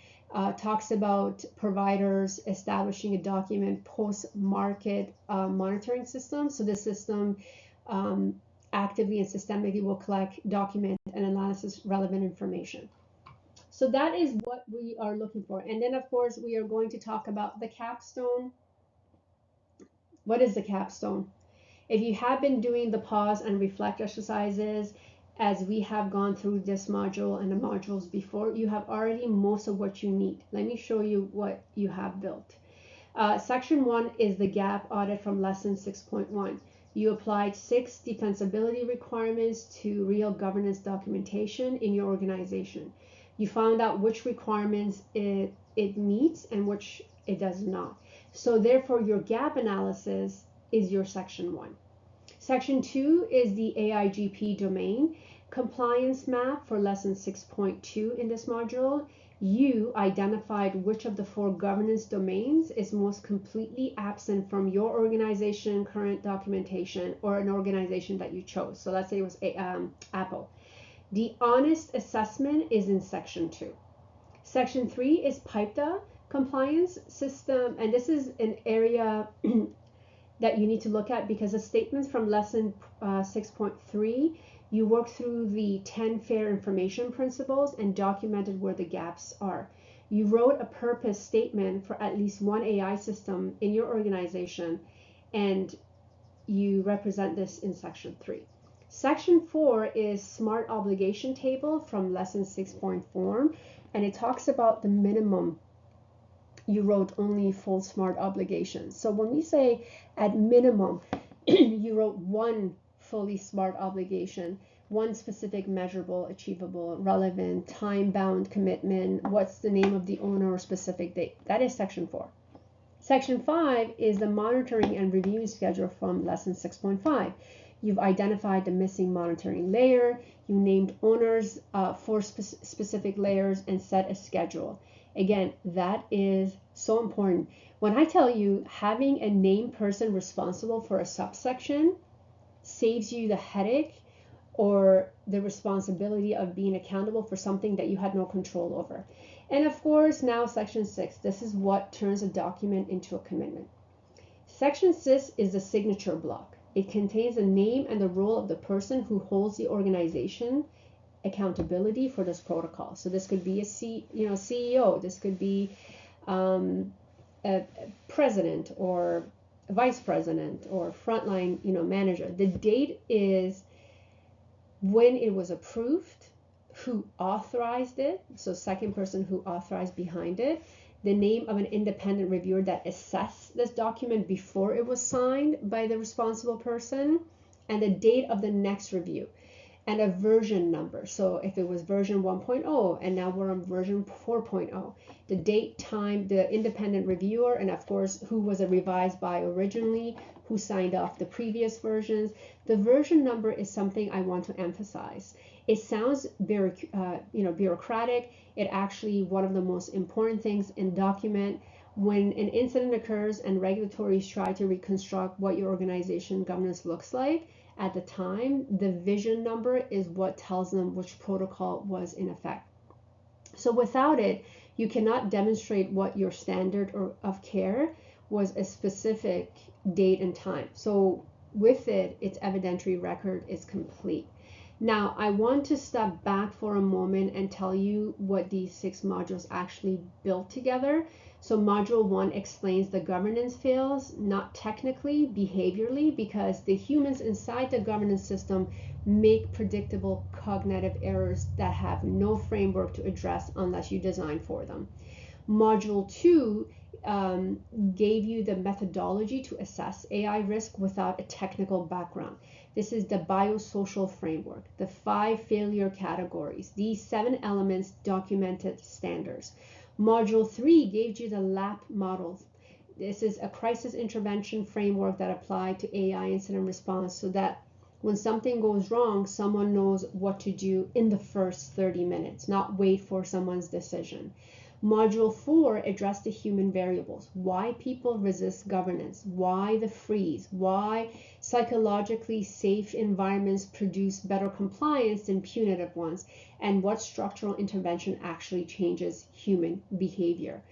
talks about providers establishing a document post-market monitoring system. So the system actively and systemically will collect, document, and analyze relevant information. So that is what we are looking for. And then, of course, we are going to talk about the capstone. What is the capstone? If you have been doing the pause and reflect exercises, as we have gone through this module and the modules before, you have already most of what you need. Let me show you what you have built. Section 1 is the gap audit from lesson 6.1. You applied 6 defensibility requirements to real governance documentation in your organization. You found out which requirements it meets and which it does not. So therefore, your gap analysis is your section 1. Section 2 is the AIGP domain compliance map for lesson 6.2 in this module. You identified which of the 4 governance domains is most completely absent from your organization, current documentation, or an organization that you chose. So let's say it was Apple. The honest assessment is in section 2. Section 3 is PIPEDA compliance system, and this is an area that you need to look at because the statements from lesson 6.3, you work through the 10 fair information principles and documented where the gaps are. You wrote a purpose statement for at least one AI system in your organization, and you represent this in section 3. Section 4 is smart obligation table from lesson 6.4, and it talks about the minimum. You wrote only full smart obligations. So when we say at minimum, you wrote one fully smart obligation, one specific measurable, achievable, relevant, time-bound commitment, what's the name of the owner or specific date. That is section 4. Section 5 is the monitoring and reviewing schedule from lesson 6.5. You've identified the missing monitoring layer, you named owners for specific layers and set a schedule. Again, that is so important. When I tell you having a named person responsible for a subsection saves you the headache or the responsibility of being accountable for something that you had no control over. And of course, now section 6, this is what turns a document into a commitment. Section 6 is the signature block. It contains the name and the role of the person who holds the organization accountability for this protocol. So this could be a CEO, this could be a president or a vice president or frontline manager. The date is when it was approved, who authorized it, so second person who authorized behind it, the name of an independent reviewer that assessed this document before it was signed by the responsible person, and the date of the next review, and a version number. So if it was version 1.0 and now we're on version 4.0, the date, time, the independent reviewer, and of course who was it revised by originally, who signed off the previous versions. The version number is something I want to emphasize. It sounds very bureaucratic. It actually one of the most important things in document. When an incident occurs and regulatories try to reconstruct what your organization governance looks like, at the time, the vision number is what tells them which protocol was in effect. So without it, you cannot demonstrate what your standard of care was a specific date and time. So with it, its evidentiary record is complete. Now, I want to step back for a moment and tell you what these 6 modules actually built together. So module 1 explains the governance fails, not technically, behaviorally, because the humans inside the governance system make predictable cognitive errors that have no framework to address unless you design for them. Module 2 gave you the methodology to assess AI risk without a technical background. This is the biosocial framework, the 5 failure categories, these 7 elements documented standards. Module 3 gave you the LAP models. This is a crisis intervention framework that applied to AI incident response so that when something goes wrong, someone knows what to do in the first 30 minutes, not wait for someone's decision. Module 4 addressed the human variables, why people resist governance, why the freeze, why psychologically safe environments produce better compliance than punitive ones, and what structural intervention actually changes human behavior.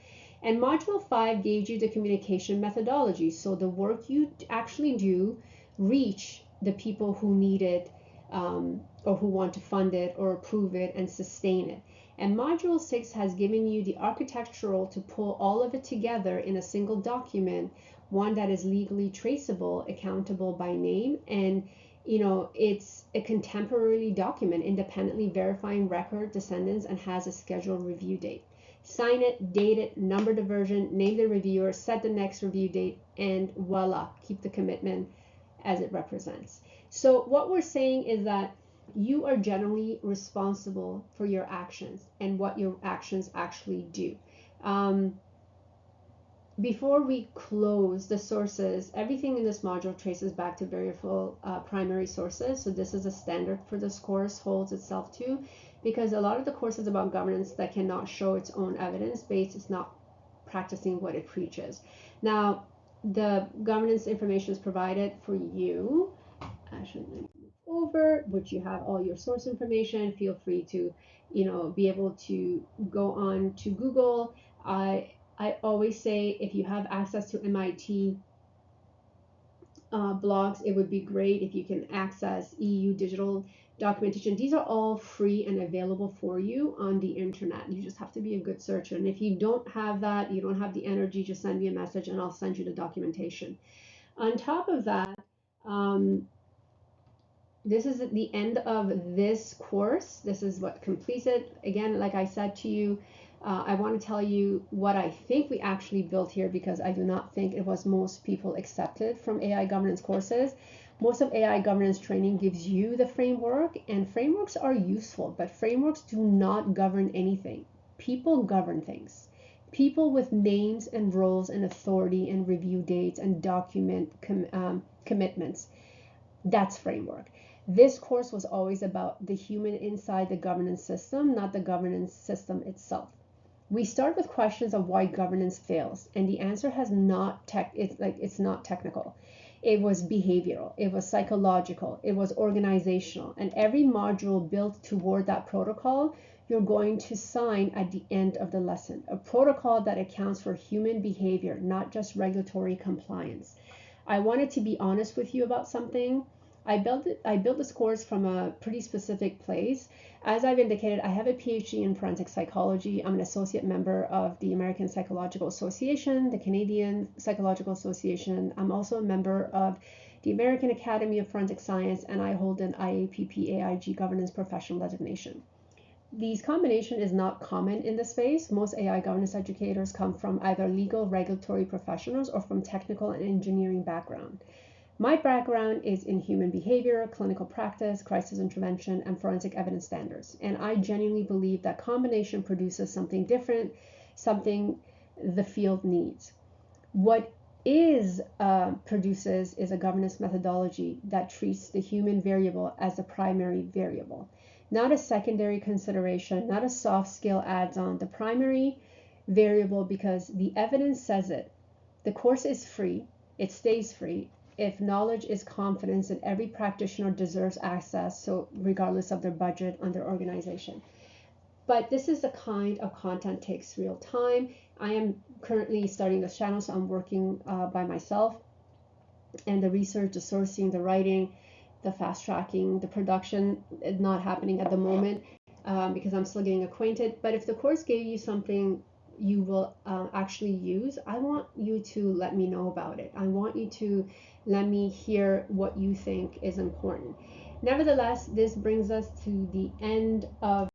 And module 5 gave you the communication methodology, so the work you actually do reach the people who need it, or who want to fund it or approve it and sustain it. And module 6 has given you the architectural to pull all of it together in a single document, one that is legally traceable, accountable by name, and it's a contemporary document, independently verifying record descendants, and has a scheduled review date. Sign it, date it, number the version, name the reviewer, set the next review date, and voila, keep the commitment as it represents. So what we're saying is that you are generally responsible for your actions and what your actions actually do. Before we close the sources, everything in this module traces back to variable primary sources. So this is a standard for this course, holds itself to, because a lot of the courses about governance that cannot show its own evidence base is not practicing what it preaches. Now, the governance information is provided for you. Actually, let me move over, which you have all your source information. Feel free to, be able to go on to Google. I always say, if you have access to MIT blogs, it would be great if you can access EU digital documentation. These are all free and available for you on the internet. You just have to be a good searcher. And if you don't have that, you don't have the energy, just send me a message and I'll send you the documentation. On top of that, this is at the end of this course. This is what completes it. Again, like I said to you, I want to tell you what I think we actually built here, because I do not think it was most people accepted from AI governance courses. Most of AI governance training gives you the framework, and frameworks are useful, but frameworks do not govern anything. People govern things. People with names and roles and authority and review dates and document commitments. That's framework. This course was always about the human inside the governance system, not the governance system itself. We start with questions of why governance fails, and the answer has it's not technical. It was behavioral, it was psychological, it was organizational, and every module built toward that protocol you're going to sign at the end of the lesson. A protocol that accounts for human behavior, not just regulatory compliance. I wanted to be honest with you about something. I built this course from a pretty specific place. As I've indicated, I have a PhD in forensic psychology. I'm an associate member of the American Psychological Association, the Canadian Psychological Association. I'm also a member of the American Academy of Forensic Science, and I hold an IAPP AIG governance professional designation. These combination is not common in the space. Most AI governance educators come from either legal, regulatory professionals or from technical and engineering background. My background is in human behavior, clinical practice, crisis intervention, and forensic evidence standards. And I genuinely believe that combination produces something different, something the field needs. What produces is a governance methodology that treats the human variable as the primary variable, not a secondary consideration, not a soft skill adds-on, the primary variable, because the evidence says it. The course is free, it stays free. If knowledge is confidence, and every practitioner deserves access, so regardless of their budget and their organization. But this is the kind of content takes real time. I am currently starting this channel, so I'm working by myself, and the research, the sourcing, the writing, the fast tracking, the production is not happening at the moment because I'm still getting acquainted. But if the course gave you something you will actually use, I want you to let me know about it. I want you to let me hear what you think is important. Nevertheless, this brings us to the end of